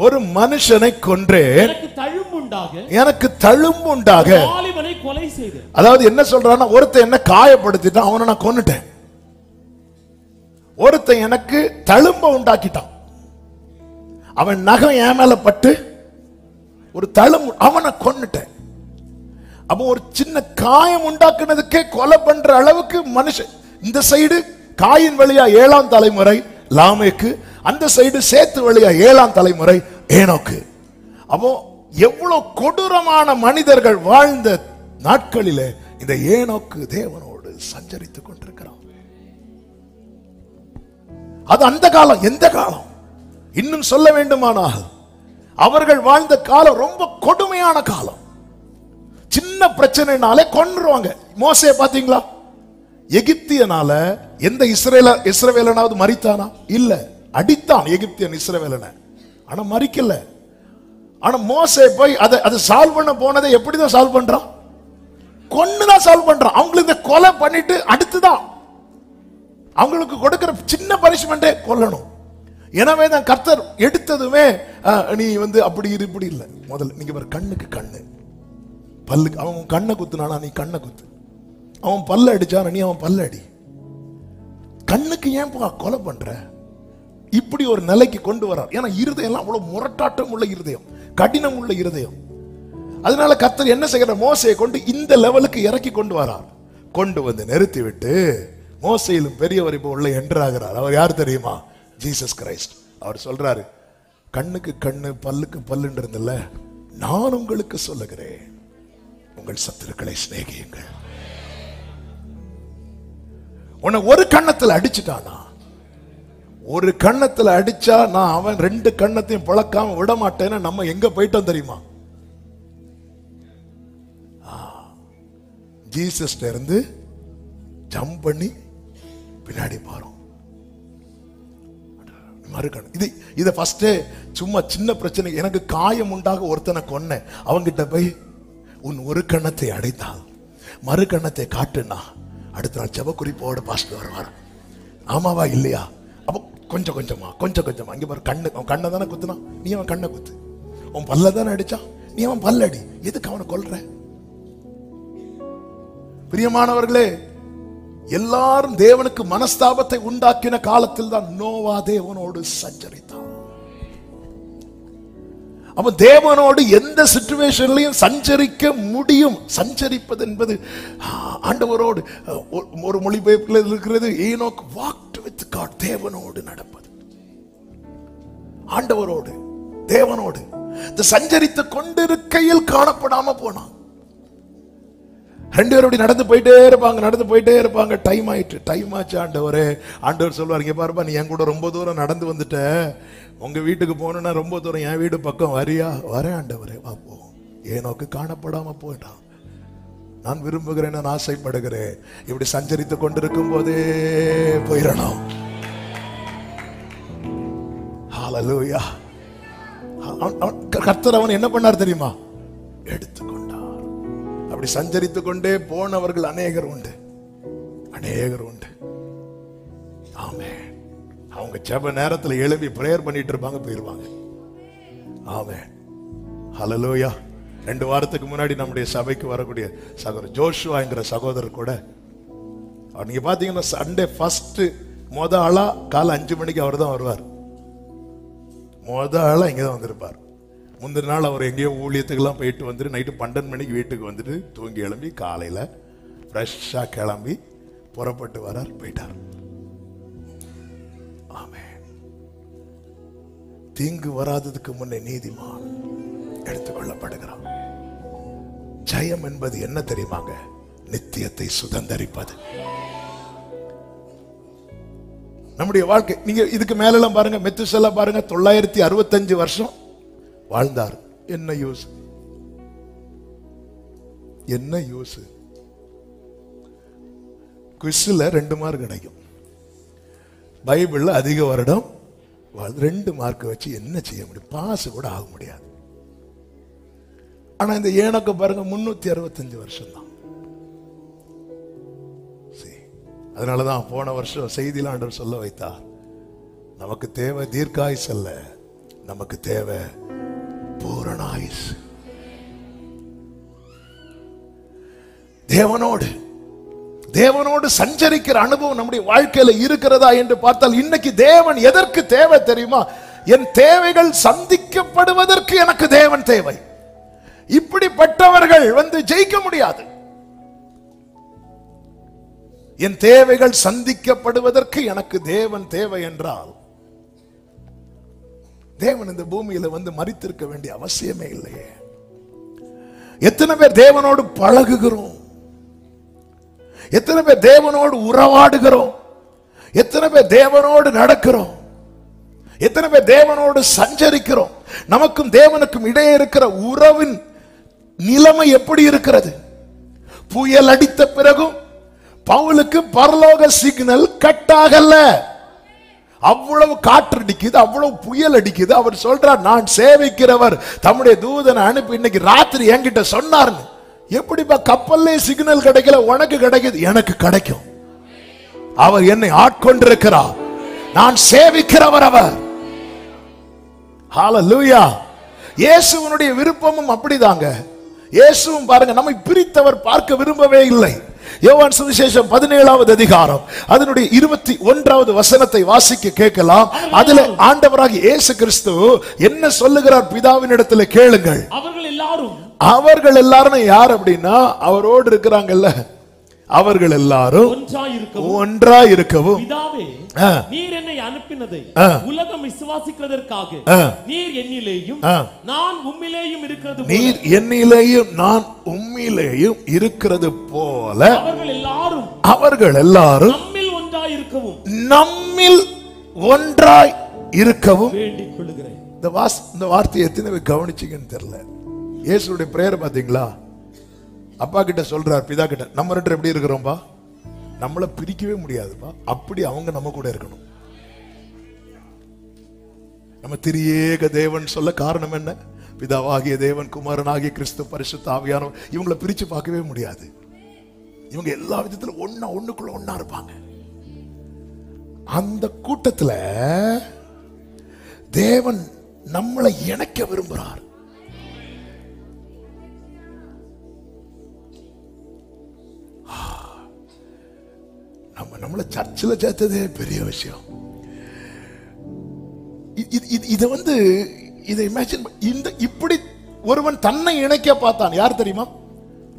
A: ஒரு மனுஷனை கொன்றேன்,
B: எனக்கு தழும்பு உண்டாக,
A: எனக்கு தழும்பு உண்டாக
B: வாலிபனை கொலை செய்தேன்.
A: அதாவது என்ன சொல்றான்னா, ஒருத்தன் என்ன காயப்படுத்திட்டான், அவனை நான் கொன்னுட்டேன். ஒருத்தன் எனக்கு தழும்ப உண்டாக்கிட்டான், அவன் நகம் என் மேல பட்டு ஒரு தழும்பு, அவனை கொன்னுட்டேன். அப்போ ஒரு சின்ன காயம் உண்டாக்குனதுக்கே கொலை பண்ற அளவுக்கு மனுஷன். இந்த சைடு காயின் வழியா 7ஆம் தலைமுறை லாமேக்கு, அந்த சைடு சேத்து வழியா 7ஆம் தலைமுறை ஏனோக்கு. அப்போ எவ்வளவு கொடூரமான மனிதர்கள் வாழ்ந்த நாட்களிலே இந்த ஏனோக்கு தேவனோடு சஞ்சரித்துக் கொண்டிருக்கிறான். அது அந்த காலம். எந்த காலம்? இன்னும் சொல்ல வேண்டுமானால் அவர்கள் வாழ்ந்த காலம் ரொம்ப கொடுமையான காலம். சின்ன பிரச்சனைனாலே கொன்றுவாங்க. மோசே பாத்தீங்களா? எகிப்தியனால எந்த இஸ்ரவேலனாவது மரித்தானா? இல்ல. அடித்தான் எகிப்தியன் இஸ்ரவேலனை, ஆனா மரிக்கல. ஆனா மோசே போய் அதை சால்வ் பண்ண போனதை எப்படிதான் சால்வ் பண்றான்? கொன்னுதான் சால்வ் பண்றான். அவங்களுக்கு இந்த கொலை பண்ணிட்டு அடுத்துதான் அவங்களுக்கு கொடுக்கிற சின்ன பனிஷ்மெண்டே கொல்லணும். எனவே தான் கர்த்தர் எடுத்ததுமே நீ அப்படி இப்படி இல்லை. முதல்ல நீங்க பாரு, கண்ணுக்கு கண்ணு, பல்லுக்கு அவன் கண்ணை குத்துனானா நீ கண்ணை குத்து, அவன் பல்ல அடிச்சான நீ அவன் பல்ல அடி. கண்ணுக்கு ஏன் கொலை பண்ற? இப்படி ஒரு நிலைக்கு கொண்டு வரார். ஏன்னா இருதயம் அவ்வளவு முரட்டாட்டம் உள்ள இருதயம், கடினம் உள்ள இருதயம். அதனால கர்த்தர் என்ன செய்யற, மோசையை கொண்டு இந்த லெவலுக்கு இறக்கி கொண்டு வரார். கொண்டு வந்து நிறுத்தி விட்டு மோசையிலும் பெரியவர் இப்போ உள்ள என்ட்ராகிறார். அவர் யார் தெரியுமா? Jesus Christ. அவர் சொல்றாரு, கண்ணுக்கு கண்ணு பல்லுக்கு பல்லுன்னு இருந்தல்ல, நான் உங்களுக்கு சொல்லுகிறேன், உங்கள் சத்துருக்களை சிநேகியுங்கள். உன்னை ஒரு கண்ணத்துல அடிச்சுட்டானா, ஒரு கண்ணத்துல அடிச்சா நான் அவன் 2 கண்ணத்தையும் பழக்காம விட மாட்டேன்னு நம்ம எங்க போயிட்டோம் தெரியுமா? ஜீசஸ் இருந்து ஜம்ப் பண்ணி பின்னாடி போறோம். இத ஃபர்ஸ்ட் சும்மா சின்ன பிரச்சனை, எனக்கு காயம் உண்டாக ஒருத்தனை கொன்னேன், அவங்கிட்ட போய் உன் ஒரு கண்ணத்தை அடைத்தால் மறு கண்ணத்தை காட்டுனா அடுத்த நாள் ஜெப குறிப்போட பாஸ்டர் வருவார். ஆமாவா இல்லையா? அப்போ கொஞ்சம் கொஞ்சமா இங்க பாரு, கண்ணை தானே குத்துனா, நீ அவன் கண்ணை குத்து. உன் பல்ல தானே அடிச்சான், நீ அவன் பல்லடி, எதுக்கு அவனை கொல்ற? பிரியமானவர்களே, எல்லாரும் தேவனுக்கு மனஸ்தாபத்தை உண்டாக்கின காலத்தில் தான் நோவா தேவனோடு சஞ்சரித்தான். அப்ப தேவனோடு எந்த சிச்சுவேஷன்லையும் சஞ்சரிக்க முடியும். சஞ்சரிப்பது என்பது ஆண்டவரோடு, ஒரு மொழிபெயர்ப்பில் இருக்கிறது, ஏனோக் walked with God, தேவனோடு நடப்பது, ஆண்டவரோடு தேவனோடு சஞ்சரித்துக் கொண்டிருக்கையில் காணப்படாம போனான். ரெண்டு பேரும் நடந்து போயிட்டே இருப்பாங்க. டைம் ஆயிட்டு, டைம் ஆச்சு ஆண்டவரே. ஆண்டவர் சொல்லுவார், இங்க பாருப்பா, நீ என் கூட ரொம்ப தூரம் நடந்து வந்துட்ட, உங்க வீட்டுக்கு போகணும்னா ரொம்ப தூரம், என் வீடு பக்கம் வரியா? வரேன் ஆண்டவரே, வா போ. ஏனோக்கு காணப்படாம போயிட்டான். நான் விரும்புகிறேன், நான் ஆசைப்படுகிறேன், இப்படி சஞ்சரித்துக் கொண்டிருக்கும் போதே போயிடணும். ஹல்லேலூயா. கர்த்தர் அவன் என்ன பண்ணார் தெரியுமா? எடுத்துக்கொண்டார். அப்படி சஞ்சரித்துக் கொண்டே போனவர்கள் அநேகர் உண்டு. ஆமென். அவங்க ஜெப நேரத்தில் எழுப்பி பிரேயர் பண்ணிட்டு இருப்பாங்க, போயிருவாங்க. ஆமென். ஹல்லேலூயா. 2 வாரத்துக்கு முன்னாடி நம்முடைய சபைக்கு வரக்கூடிய சகோதரர் ஜோஷுவா என்கிற சகோதரர் கூட, நீங்க பாத்தீங்கன்னா சண்டே ஃபர்ஸ்ட் முத ஆளா காலை 5 மணிக்கு அவர் தான் வருவார். முத ஆளா இங்கதான் வந்திருப்பார். முந்தின நாள் அவர் எங்கேயோ ஊழியத்துக்கெல்லாம் போயிட்டு வந்துட்டு நைட்டு 12 மணிக்கு வீட்டுக்கு வந்துட்டு தூங்கி எழும்பி காலையில ஃப்ரெஷ்ஷா கிளம்பி புறப்பட்டு வரார், போயிட்டார். ஆமென். தீங்கு வராததுக்கு முன்னே நீதிமான் எடுத்துக்கொள்ளப்படுகிறான். ஜெயம் என்பது என்ன தெரியுமாங்க? நித்தியத்தை சுதந்தரிப்பது. நம்முடைய வாழ்க்கை, நீங்க இதுக்கு மேலாம் பாருங்க, மெத்துசெல்லா பாருங்க, 965 வருஷம் வாழ்ந்தார். என்ன யூஸ்? குவிஸ்ல 2 மார்க் கிடைக்கும், பைபிள்ல அதிக வருடம் 2 மார்க் வச்சு என்ன செய்ய முடியும்? பாஸ் கூட ஆக முடியாது. ஆனா இந்த ஏனோக்கு பாருங்க 365 வருஷம் தான். அதனாலதான் போன வருஷம் செய்தியில் ஆண்டவர் சொல்ல வைத்தார், நமக்கு தேவை தீர்க்காயுஸ் அல்ல, நமக்கு தேவை பூரணாயுஸ். தேவனோடு சஞ்சரிக்கிற அனுபவம் நம்முடைய வாழ்க்கையில இருக்கிறதா என்று பார்த்தால், இன்னைக்கு தேவன் எதற்கு தேவை தெரியுமா? என் தேவைகள் சந்திக்கப்படுவதற்கு எனக்கு தேவன் தேவை. இப்படிப்பட்டவர்கள் ஜெயிக்க முடியாது. என் தேவைகள் சந்திக்கப்படுவதற்கு எனக்கு தேவன் தேவை என்றால், தேவன் இந்த பூமியில மரித்திருக்க வேண்டிய அவசியமே இல்லையே. எத்தனை பேர் தேவனோடு பழகுகிறோம்? எத்தனை பேர் தேவனோடு உறவாடுகிறோம்? எத்தனை பேர் தேவனோடு நடக்கிறோம்? எத்தனை பேர் தேவனோடு சஞ்சரிக்கிறோம்? நமக்கும் தேவனுக்கும் இடையே இருக்கிற உறவின் நிலைமை எப்படி இருக்கிறது? புயல் அடித்த பிறகும் பவுலுக்கு பரலோக சிக்னல் கட் ஆகல. அவ்வளவு காற்று அடிக்குது, அவ்வளவு புயல் அடிக்குது. அவர் சொல்றார், நான் சேவிக்கிறவர் தம்முடைய தூதனை அனுப்பி இன்னைக்கு ராத்திரி என்கிட்ட சொன்னார்னு. எப்படிப்பா கப்பல்லே சிக்னல் கிடைக்கல, உனக்கு கிடைக்குது, எனக்கு கிடைக்கும். அவர் என்னை ஆட்கொண்டிருக்கிறார், நான் சேவிக்கிறவர் அவர். ஹல்லேலூயா. இயேசுவினுடைய விருப்பமும் அப்படிதாங்க. இயேசுவும் பாருங்க, நம்மை பிரித்தவர் பார்க்க விரும்பவே இல்லை. யோவான் சுவிசேஷம் 17வது அதிகாரம் அதனுடைய 21வது வசனத்தை வாசிக்க கேட்கலாம். அதுல ஆண்டவராகிய இயேசு கிறிஸ்து என்ன சொல்லுகிறார்? பிதாவினிடத்தில் கேளுங்கள். அவர்கள் எல்லாரும் யார் அப்படின்னா, அவரோடு இருக்கிறாங்கல்ல, அவர்கள் எல்லாரும் ஒன்றாய் இருக்கவும்,
B: பிதாவே, நீர் என்னை அனுப்பினதை உலகம் விசுவாசிக்கிறதற்காக நீர் என்னிலேயும் நான் உம்மிலேயும் இருக்கிறது,
A: நீர் என்னிலேயும் நான் உம்மிலேயும் இருக்கிறது போல அவர்கள் எல்லாரும் நம்மில் ஒன்றாய் இருக்கவும்
B: வேண்டிக் கொள்கிறேன்.
A: இந்த வார்த்தையை எத்தனை கவனிச்சீங்கன்னு தெரியல. இயேசுடைய பிரேயர் பாத்தீங்களா? அப்பா கிட்ட சொல்றார், பிதா கிட்ட, நம்ம 2 எப்படி இருக்கிறோம்பா? நம்மள பிரிக்கவே முடியாதுப்பா. அப்படி அவங்க நம்ம கூட இருக்கணும். நம்ம திரியேக தேவன் சொல்ல காரணம் என்ன? பிதாவாகிய தேவன், குமாரனாகிய கிறிஸ்து, பரிசுத்த ஆவியானவர், இவங்களை பிரிச்சு பார்க்கவே முடியாது. இவங்க எல்லா விதத்திலும் ஒண்ணுக்குள்ள ஒண்ணா இருப்பாங்க. அந்த கூட்டத்துல தேவன் நம்மளை இணைக்க விரும்புறார். நம்மள சர்ச்சில் சேர்த்ததே பெரிய விஷயம். இதை இமேஜின், இப்படி ஒருவன் தன்னை இணைக்க பார்த்தான். யார் தெரியுமா?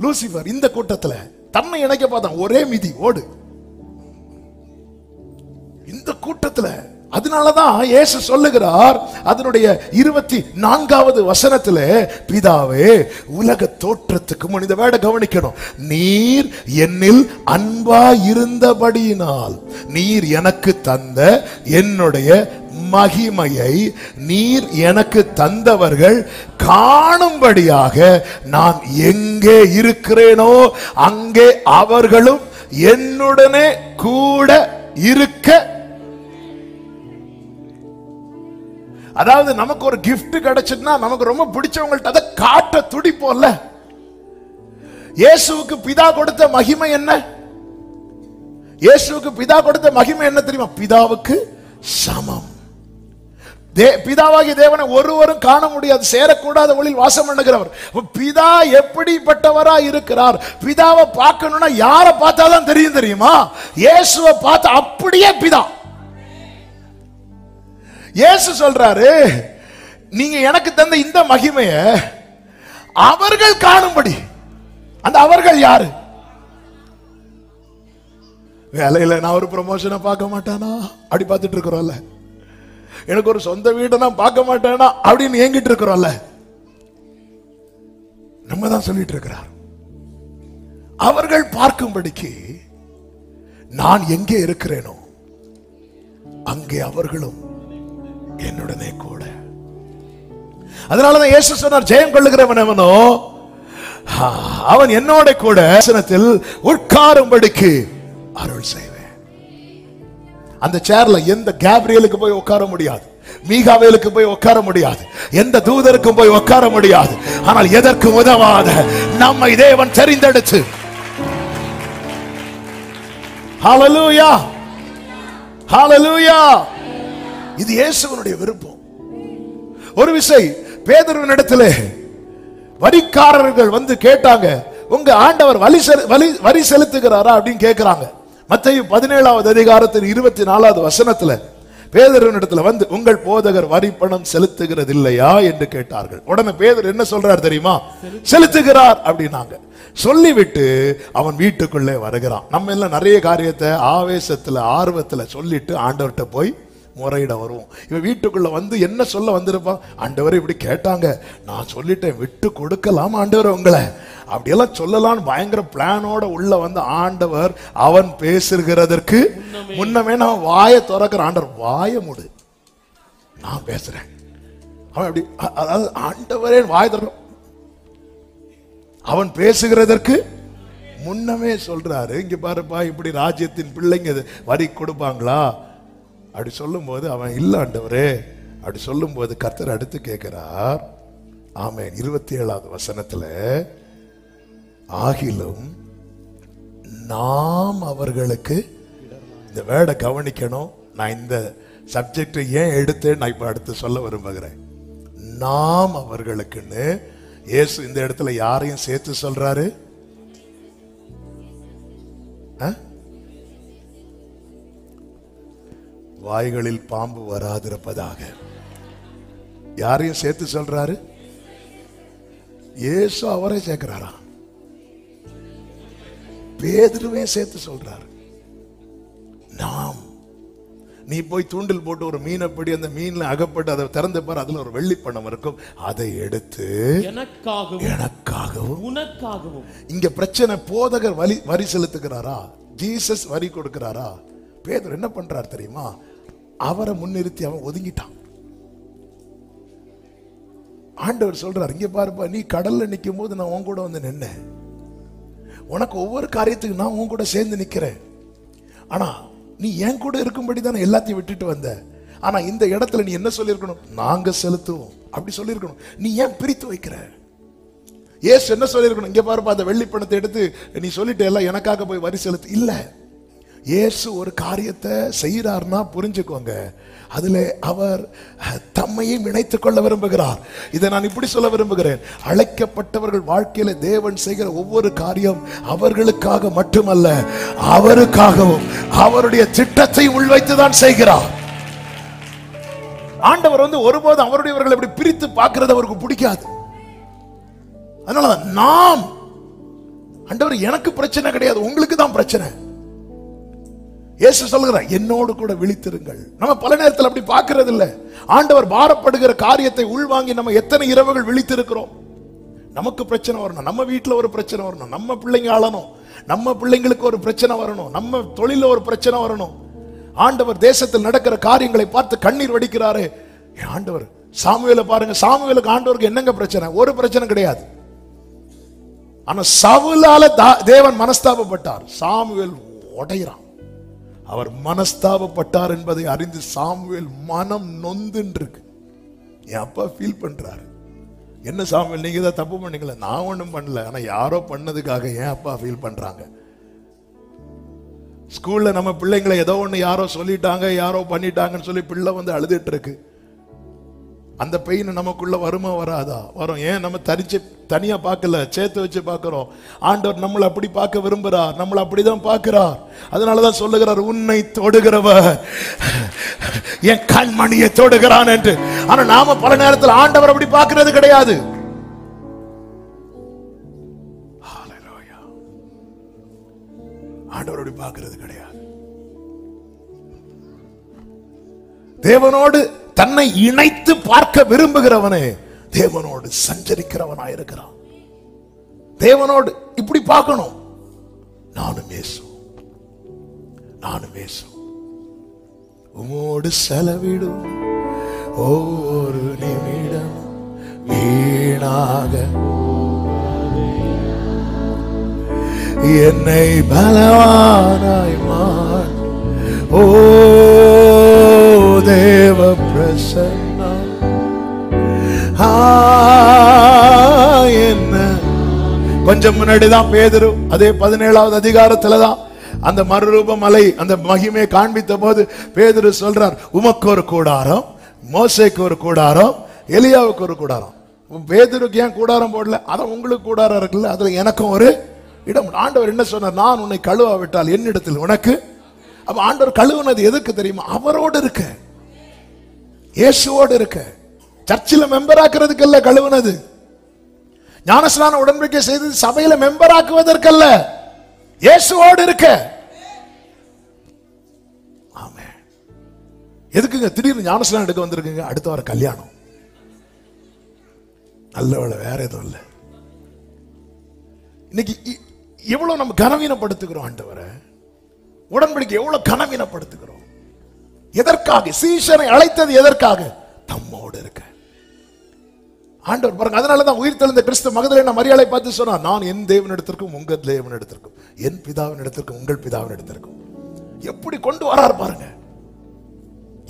A: லூசிபர். இந்த கூட்டத்தில் தன்னை இணைக்க பார்த்தான். ஒரே மிதி ஓடு இந்த கூட்டத்தில். அதனாலதான் இயேசு சொல்லுகிறார் அதனுடைய 24வது வசனத்திலே, பிதாவே உலக தோற்றத்துக்கு முன், இந்த வேட கவனிக்கணும், நீர் என்னில் அன்பா இருந்தபடியினால் நீர் எனக்கு தந்த என்னுடைய மகிமையை நீர் எனக்கு தந்தவர்கள் காணும்படியாக நான் எங்கே இருக்கிறேனோ அங்கே அவர்களும் என்னுடனே கூட இருக்க. அதாவது நமக்கு ஒரு gift கிடைச்சிட்டுனா நமக்கு ரொம்ப பிடிச்சவங்கள்ட்ட அதை காட்ட துடிப்போம்ல. இயேசுவுக்கு பிதா கொடுத்த மகிமை என்ன? இயேசுவுக்கு பிதா கொடுத்த மகிமை என்ன தெரியுமா? பிதாவுக்கு சமம். பிதாவாகிய தேவனை ஒருவரும் காண முடியாது, சேரக்கூடாத ஒளியில் வாசம் பண்ணுகிறவர். பிதா எப்படிப்பட்டவரா இருக்கிறார்? பிதாவை பார்க்கணும்னா யாரை பார்த்தாதான் தெரியும் தெரியுமா? இயேசுவை பார்த்து அப்படியே பிதா. இயேசு சொல்றாரு, நீங்க எனக்கு தந்த இந்த மகிமையை அவர்கள் காணும்படி. அந்த அவர்கள் யாரு? வேலையில நான் ஒரு ப்ரமோஷனை பார்க்க மாட்டானா அப்படி பார்த்துட்டு இருக்கிறோம்ல, எனக்கு ஒரு சொந்த வீட்டை நான் பார்க்க மாட்டேனா அப்படின்னு ஏங்கிட்டு இருக்கிறோம்ல, நம்ம தான் சொல்லிட்டு இருக்கிறார். அவர்கள் பார்க்கும்படிக்கு நான் எங்கே இருக்கிறேனோ அங்கே அவர்களும் என்னுடனே கூட. அதனாலதான் இயேசு சொன்னார், ஜெயம் கொள்ளுகிறவன் எவனோ அவன் என்னோட கூட வசனத்தில் உட்காரும்படிக்கு அருள் செய்வேன். அந்த சேர்ல எந்த கேப்ரியலுக்கு போய் உட்கார முடியாது, மீகாவேலுக்கு போய் உட்கார முடியாது, எந்த தூதருக்கும் போய் உட்கார முடியாது. ஆனால் எதற்கு உதவாத நம்மை தேவன் தெரிந்தெடுத்து, ஹல்லேலூயா ஹல்லேலூயா, இது இயேசுவினுடைய விருப்பம். ஒரு விசை பேதுருவின் இடத்திலே வரிக்காரர்கள் வந்து கேட்டாங்க, உங்க ஆண்டவர் வரி செலுத்துகிறாரா அப்படின்னு கேட்கிறாங்க. மத்தேயு 17வது அதிகாரத்தின் 24வது வசனத்துல பேதுருவின் இடத்துல வந்து, உங்கள் போதகர் வரி பணம் செலுத்துகிறது இல்லையா என்று கேட்டார்கள். உடனே பேதுரு என்ன சொல்றார் தெரியுமா? செலுத்துகிறார் அப்படின்னாங்க. சொல்லிவிட்டு அவன் வீட்டுக்குள்ளே வருகிறான். நம்ம எல்லாம் நிறைய காரியத்தை ஆவேசத்துல ஆர்வத்துல சொல்லிட்டு ஆண்டவர்கிட்ட போய் முறையிட வருவோம். இவன் வீட்டுக்குள்ள வந்து என்ன சொல்ல வந்திருப்பான்? ஆண்டவரை இப்படி கேட்டாங்க, நான் சொல்லிட்டேன், விட்டு கொடுக்கலாம் ஆண்டவர் உங்களை, அப்படியெல்லாம் சொல்லலாம்னு பயங்கர பிளானோட உள்ள வந்து ஆண்டவர் அவன் பேசுகிறதற்கு முன்னமே நான் வாயை திறக்கிற, ஆண்டவர் வாயை மூடு நான் பேசுறேன். அவன் அப்படி, அதாவது ஆண்டவரே வாயை திற, அவன் பேசுகிறதற்கு முன்னமே சொல்றாரு. இங்க பாருப்பா, இப்படி ராஜ்யத்தின் பிள்ளைங்க வரி கொடுப்பாங்களா அப்படி சொல்லும் போது அவன் இல்ல ஆண்டவரே அப்படி சொல்லும் போது கர்த்தர் அடுத்து கேட்கிறார். ஆமென். 27வது வசனத்துல, ஆகிலும் நாம் அவர்களுக்கு, இந்த வேர்டை கவனிக்கணும். நான் இந்த சப்ஜெக்டை ஏன் எடுத்தேன் நான் இப்ப அடுத்து சொல்ல விரும்புகிறேன். நாம் அவர்களுக்குன்னு இயேசு இந்த இடத்துல யாரையும் சேர்த்து சொல்றாரு? வாய்களில் பாம்பு வராதிருப்பதாக யாரையும் சேர்த்து சொல்றாரு? இயேசு அவரை சேர்க்கிறாரா? பேதுருவே சேர்த்து சொல்றாரு. நாம், நீ போய் தூண்டில் போட்டு ஒரு மீனை பிடி, அந்த மீன்ல அகப்பட்டு அதை திறந்து பாரு, அதுல ஒரு வெள்ளி பணம் இருக்கும், அதை எடுத்து எனக்காகவும்
B: உனக்காகவும்.
A: இங்க பிரச்சனை, போதகர் வரி செலுத்துகிறாரா? ஜீசஸ் வரி கொடுக்கிறாரா? பேதுரு என்ன பண்றார் தெரியுமா? அவரை முன்னிறுத்தி அவன் ஒதுங்கிட்டான். ஆண்டவர் சொல்றார், இங்க பாருப்பா, நீ கடல்ல நிக்கும் போது நான் உன் கூட வந்து நின்னேன், உனக்கு ஒவ்வொரு காரியத்துக்கு நான் உன் கூட சேர்ந்து நிக்கிறேன். ஆனா நீ என் கூட இருக்கும்படி தானே எல்லாத்தையும் விட்டுட்டு வந்த. ஆனா இந்த இடத்துல நீ என்ன சொல்லிருக்கணும்? நாங்க செலுத்துவோம் அப்படி சொல்லிருக்கணும். நீ ஏன் பிரித்து வைக்கிற? இயேசு என்ன சொல்லிருக்கணும்? இங்க பாருப்பா, அந்த வெள்ளி பணத்தை எடுத்து நீ சொல்லிட்டு எல்லாம் எனக்காக போய் வரி செலுத்து. இல்ல, இயேசு ஒரு காரியத்தை செய்யறார்னா புரிஞ்சுக்கோங்க, அதுல அவர் தம்மையும் இணைத்துக் கொள்ள விரும்புகிறார். இதை நான் இப்படி சொல்ல விரும்புகிறேன், அழைக்கப்பட்டவர்கள் வாழ்க்கையில தேவன் செய்கிற ஒவ்வொரு காரியம் அவர்களுக்காக மட்டுமல்ல, அவருக்காகவும் அவருடைய திட்டத்தை உள்வைத்துதான் செய்கிறார். ஆண்டவர் ஒருபோதும் அவருடையவர்களை இப்படி பிரித்து பார்க்கிறது அவருக்கு பிடிக்காது. அதனாலதான் நாம் ஆண்டவர் எனக்கு பிரச்சனை கிடையாது, உங்களுக்கு தான் பிரச்சனை. இயேசு சொல்கிறார், என்னோடு கூட விழித்திருங்கள். நம்ம பல நேரத்தில் அப்படி பார்க்கிறது இல்ல. ஆண்டவர் பாரப்படுகிற காரியத்தை உள்வாங்கி நம்ம எத்தனை இரவுகள் விழித்திருக்கிறோம். நமக்கு பிரச்சனை வரணும், நம்ம வீட்டில் ஒரு பிரச்சனை வரணும், நம்ம பிள்ளைங்க ஆளணும், நம்ம பிள்ளைங்களுக்கு ஒரு பிரச்சனை வரணும், நம்ம தொழில ஒரு பிரச்சனை வரணும். ஆண்டவர் தேசத்தில் நடக்கிற காரியங்களை பார்த்து கண்ணீர் வடிக்கிறாரு. ஆண்டவர் சாமுவேலை பாருங்க, சாமுவேலுக்கு ஆண்டவருக்கு என்னங்க பிரச்சனை? ஒரு பிரச்சனை கிடையாது. ஆனா சவுலால தேவன் மனஸ்தாபப்பட்டார். சாமுவேல் உடைகிறான். அவர் மனஸ்தாபப்பட்டார் என்பதை அறிந்து சாமுவேல் மனம் நொந்துன்றிருக்கு. என் அப்பா ஃபீல் பண்றாரு, என்ன சாமுவேல் நீங்க தான் தப்பு பண்ணீங்களா? நான் ஒண்ணும் பண்ணல, ஆனா யாரோ பண்ணதுக்காக என் அப்பா ஃபீல் பண்றாங்க. ஸ்கூல்ல நம்ம பிள்ளைங்களை ஏதோ ஒண்ணு யாரோ சொல்லிட்டாங்க, யாரோ பண்ணிட்டாங்கன்னு சொல்லி பிள்ளை அழுதுட்டு இருக்கு. அந்த பெயின் நமக்குள்ள வருமா வராதா? வரும். ஏன் நம்ம தனியா பார்க்கல, சேர்த்து வச்சு பார்க்கிறோம். ஆண்டவர் நம்மளை அப்படி பார்க்க விரும்புறார், நம்மளை அப்படிதான் பார்க்கிறார். அதனாலதான் சொல்லுகிறார், உன்னை தொடுகிறவர் என் கண்மணியை தொடுகிறான் என்று. ஆனா நாம பல நேரத்தில் ஆண்டவர் அப்படி பார்க்கிறது கிடையாது. ஆண்டவர் அப்படி பார்க்கிறது கிடையாது. தேவனோடு தன்னை இணைத்து பார்க்க விரும்புகிறவனே தேவனோடு சஞ்சரிக்கிறவனாயிருக்கிறான். தேவனோடு இப்படி பார்க்கணும். நானும் இயேசு, நானும் இயேசு உமோடு செலவிடும் ஒவ்வொரு நிமிடம் வீணாக என்னை பலவானாய் மாற்று. ஓ தேவ பிரசன்னா என்ன. கொஞ்சம் முன்னாடிதான் பேதுரு அதே 17வது அதிகாரத்துலதான் அந்த மறுரூப மலை அந்த மகிமையை காண்பித்த போது பேதுரு சொல்றார், உமக்கு ஒரு கூடாரம், மோசேக்கு ஒரு கூடாரம், எலியாவுக்கு ஒரு கூடாரம். பேதுருக்கு ஏன் கூடாரம் போடல? அதான் உங்களுக்கு கூடாரம் இருக்குல்ல, அதுல எனக்கும் ஒரு இடம். ஆண்டவர் என்ன சொன்னார்? நான் உன்னை கழுவாவிட்டால் என்னிடத்தில் உனக்கு. அப்ப ஆண்டவர் கழுவுனது எதுக்கு தெரியுமா? அவரோடு இருக்க, இயேசுவோடு இருக்க. சர்ச்சில் மெம்பர் ஆக்குறதுக்கல்ல கழுவுனது. ஞானஸ்நான உடன்படிக்கை செய்தது சபையில மெம்பர் ஆக்குவதற்கல்ல, இயேசுவோடு இருக்க. ஆமே. எதுக்குங்க திடீர்னு ஞானஸ்நானம் எடுக்க வந்திருக்குங்க? அடுத்த வாரம் கல்யாணம். நல்ல வேற எதுவும் இல்லை. இன்னைக்கு எவ்வளவு நம்ம கனவீனப்படுத்துகிறோம் ஆண்டவரை, உடன்படிக்கை எவ்வளவு கனவீனப்படுத்துகிறோம். எதற்காக? சீஷனை அழைத்தது எதற்காக? தம்மோடு இருக்க. ஆண்டவர் பாருங்க, அதனாலதான் உயிர் தெழுந்த கிறிஸ்து மகதலேனா மரியாளை பார்த்து சொன்னார், நான் என் தேவனிடத்திற்கும் உங்கள் தேவனிடத்திற்கும், என் பிதாவின் இடத்திற்கும் உங்கள் பிதாவின் இடத்திற்கும். எப்படி கொண்டு வரார் பாருங்க,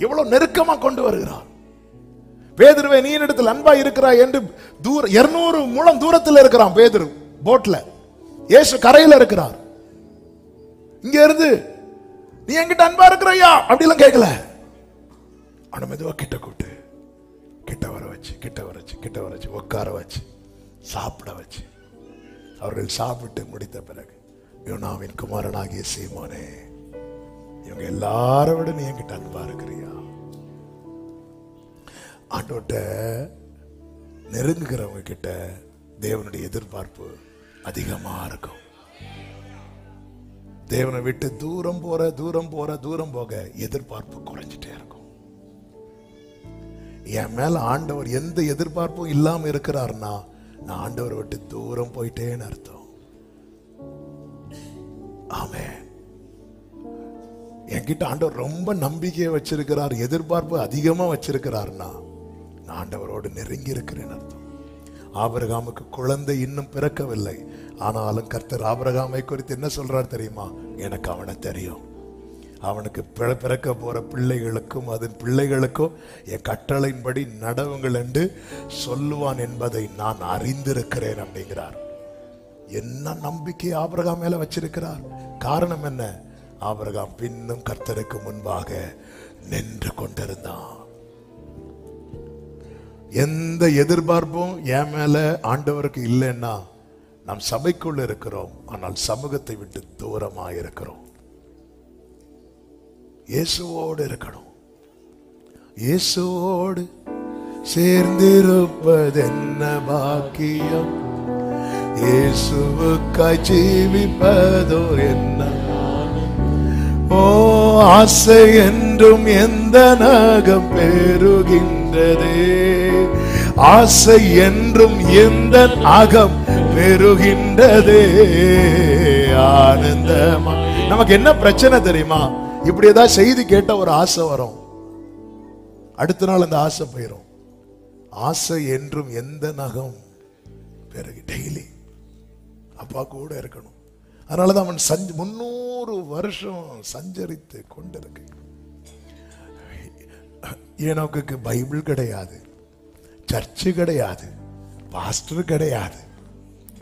A: எவ்வளவு நெருக்கமா கொண்டு வருகிறார். பேதுருவே நீ என்னிடத்தில் அன்பா இருக்கிறாய் என்று 200 முழம் தூரத்தில் இருக்கிறான் பேதுரு போட்ல. இயேசு கரையில இருக்கிறார். இங்க இருந்து நீ என்கிட்ட அன்பா இருக்கிறையா அப்படிலாம் கேட்கல. அவனை மெதுவா கிட்ட கூட்டு, கிட்ட வர வச்சு, கிட்ட வர வச்சு, கிட்ட வர வச்சு, உட்கார வச்சு, சாப்பிட வச்சு. அவர்கள் சாப்பிட்டு முடித்த பிறகு, யோனாவின் குமாரனாகிய சீமோனே, இவங்க எல்லாரை விட நீ என்கிட்ட அன்பா இருக்கிறியா? ஆண்டோட்ட நெருங்குகிறவங்க கிட்ட தேவனுடைய எதிர்பார்ப்பு அதிகமா இருக்கும். தேவனை விட்டு தூரம் போற தூரம் போற தூரம் போக எதிர்பார்ப்பு குறைஞ்சிட்டே இருக்கும். என் மேல ஆண்டவர் எந்த எதிர்பார்ப்பும் இல்லாம இருக்கிறார்னா நான் ஆண்டவரை விட்டு தூரம் போயிட்டேன்னு அர்த்தம். ஆமென். என்கிட்ட ஆண்டவர் ரொம்ப நம்பிக்கையை வச்சிருக்கிறார், எதிர்பார்ப்பு அதிகமா வச்சிருக்கிறார்னா நான் ஆண்டவரோடு நெருங்கி இருக்கிறேன்னு அர்த்தம். ஆபிரகாமுக்கு குழந்தை இன்னும் பிறக்கவில்லை, ஆனாலும் கர்த்தர் ஆபிரகாமை குறித்து என்ன சொல்றார் தெரியுமா? எனக்கு அவனை தெரியும், அவனுக்கு பிறக்க போற பிள்ளைகளுக்கும் அதன் பிள்ளைகளுக்கும் என் கட்டளையின்படி நடவுங்கள் என்று சொல்லுவான் என்பதை நான் அறிந்திருக்கிறேன் அப்படிங்கிறார். என்ன நம்பிக்கை ஆபிரகாம் மேல வச்சிருக்கிறார்? காரணம் என்ன? ஆபிரகாம் பின்னும் கர்த்தருக்கு முன்பாக நின்று கொண்டிருந்தான். எந்த எதிர்பார்ப்பும் என் மேல ஆண்டவருக்கு இல்லைன்னா நாம் சபைக்குள்ள இருக்கிறோம், ஆனால் சமூகத்தை விட்டு தூரமா இருக்கிறோம். இயேசுவோடு இருக்கணும். இயேசுவோடு சேர்ந்திருப்பது என்ன பாக்கியம், இயேசுவுக்காய் ஜீவிப்பதோ என்ன. ஓ ஆசை என்றும் எந்த நகம் பெருகின்றதே, ஆசை என்றும் எந்த அகம் பெருகின்றதே ஆனந்தமா. நமக்கு என்ன பிரச்சனை தெரியுமா? இப்படி ஏதாவது செய்தி கேட்ட ஒரு ஆசை வரும், அடுத்த நாள் அந்த ஆசை போயிடும். ஆசை என்றும் எந்த நகம் பெருகி டெய்லி அப்பா கூட இருக்கணும். அதனாலதான் அவன் 300 வருஷம் சஞ்சரித்து கொண்டிருக்கு. ஏனோக்கு பைபிள் கிடையாது, சர்ச்சு கிடையாது, பாஸ்டர் கிடையாது,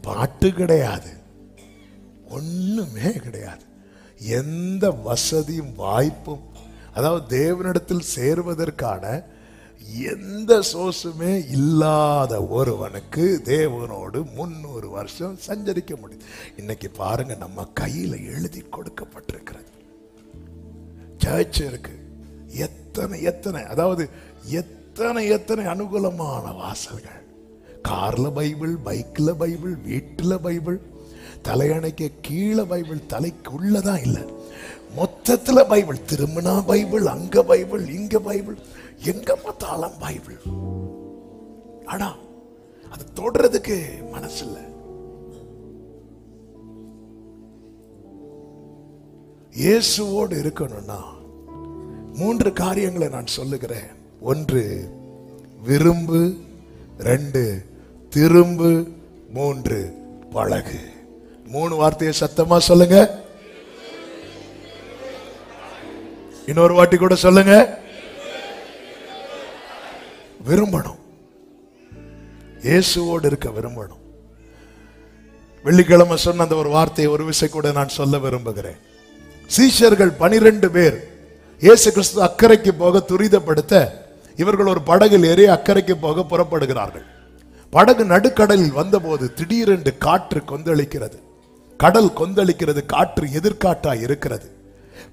A: பாட்டு கிடையாது, ஒண்ணுமே கிடையாது. எந்த வசதியும் வாய்ப்பும், அதாவது தேவனிடத்தில் சேர்வதற்கான எந்த சோர்ஸுமே இல்லாத ஒருவனுக்கு தேவனோடு 300 வருஷம் சஞ்சரிக்க முடியும். இன்னைக்கு பாருங்க, நம்ம கையில எழுதி கொடுக்கப்பட்டிருக்கிறது. சர்ச் இருக்கு. எத்தனை எத்தனை, அதாவது எத்தனை அனுகூலமான வாசல்கள். கார்ல பைபிள், பைக்ல பைபிள், வீட்டுல பைபிள், தலையணைக்கு கீழே பைபிள், தலைக்கு உள்ளதான் இல்லை, மொத்தத்துல பைபிள். திரும்பினா பைபிள், அங்க பைபிள், இங்க பைபிள், எங்க பார்த்தாலும் பைபிள். ஆனா அது தொடர்றதுக்கு மனசு இல்ல. இயேசுவோடு இருக்கணும்னா 3 காரியங்களை நான் சொல்லுகிறேன். 1 விரும்பு, 2 திரும்பு, 3 பழகு. 3 வார்த்தையை சத்தமா சொல்லுங்க. இன்னொரு வாட்டி கூட சொல்லுங்க. விரும்பணும், இயேசுவோடு இருக்க விரும்பணும். வெள்ளிக்கிழமை சொன்ன அந்த ஒரு வார்த்தையை ஒரு விசை கூட நான் சொல்ல விரும்புகிறேன். சீஷர்கள் 12 பேர் இயேசு கிறிஸ்து அக்கறைக்கு போக துரிதப்படுத்த இவர்கள் ஒரு படகில் ஏறி அக்கறைக்கு போக புறப்படுகிறார்கள். படகு நடுக்கடலில் வந்தபோது திடீரென்று காற்று கொந்தளிக்கிறது. கடல் கொந்தளிக்கிறது, காற்று எதிர்காற்றாய் இருக்கிறது.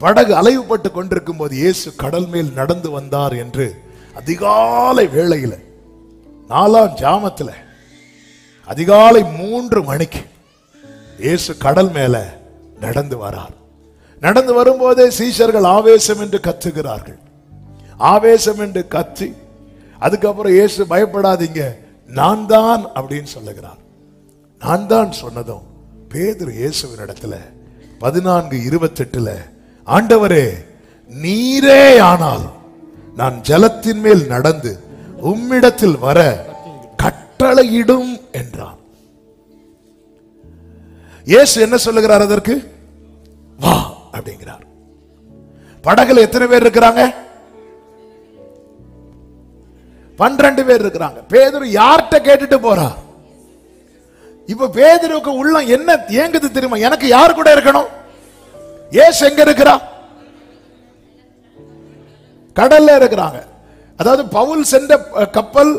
A: படகு அலைவுபட்டு கொண்டிருக்கும் போது இயேசு கடல் மேல் நடந்து வந்தார் என்று அதிகாலை வேளையில 4ஆம் ஜாமத்துல அதிகாலை 3 மணிக்கு இயேசு கடல் மேல நடந்து வரார். நடந்து வரும்போதே சீஷர்கள் ஆவேசம் என்று கத்துகிறார்கள். ஆவேசம் என்று கத்தி அதுக்கப்புறம் இயேசு பயப்படாதீங்க, நான் தான் அப்படின்னு சொல்லுகிறார். நான் தான் சொன்னதும் பேதுரு இயேசுவின் இடத்துல 14:28 ஆண்டவரே நீரே ஆனால் நான் ஜலத்தின் மேல் நடந்து உம்மிடத்தில் வர கட்டளையிடும் என்றான். இயேசு என்ன சொல்லுகிறார்? அதற்கு வா அப்படிங்கிறார். படகுல எத்தனை பேர் இருக்கிறாங்க? 12 பேர் இருக்கிறாங்க. பேதுரு யார்கிட்ட கேட்டுட்டு போறார்? இப்ப பேதுருக்கு உள்ளம் என்ன ஏங்குது தெரியுமா? எனக்கு யார் கூட இருக்கணும்? இயேசு எங்க இருக்கிறா? கடல்ல இருக்கிறாங்க. அதாவது பவுல் சென்ற கப்பல்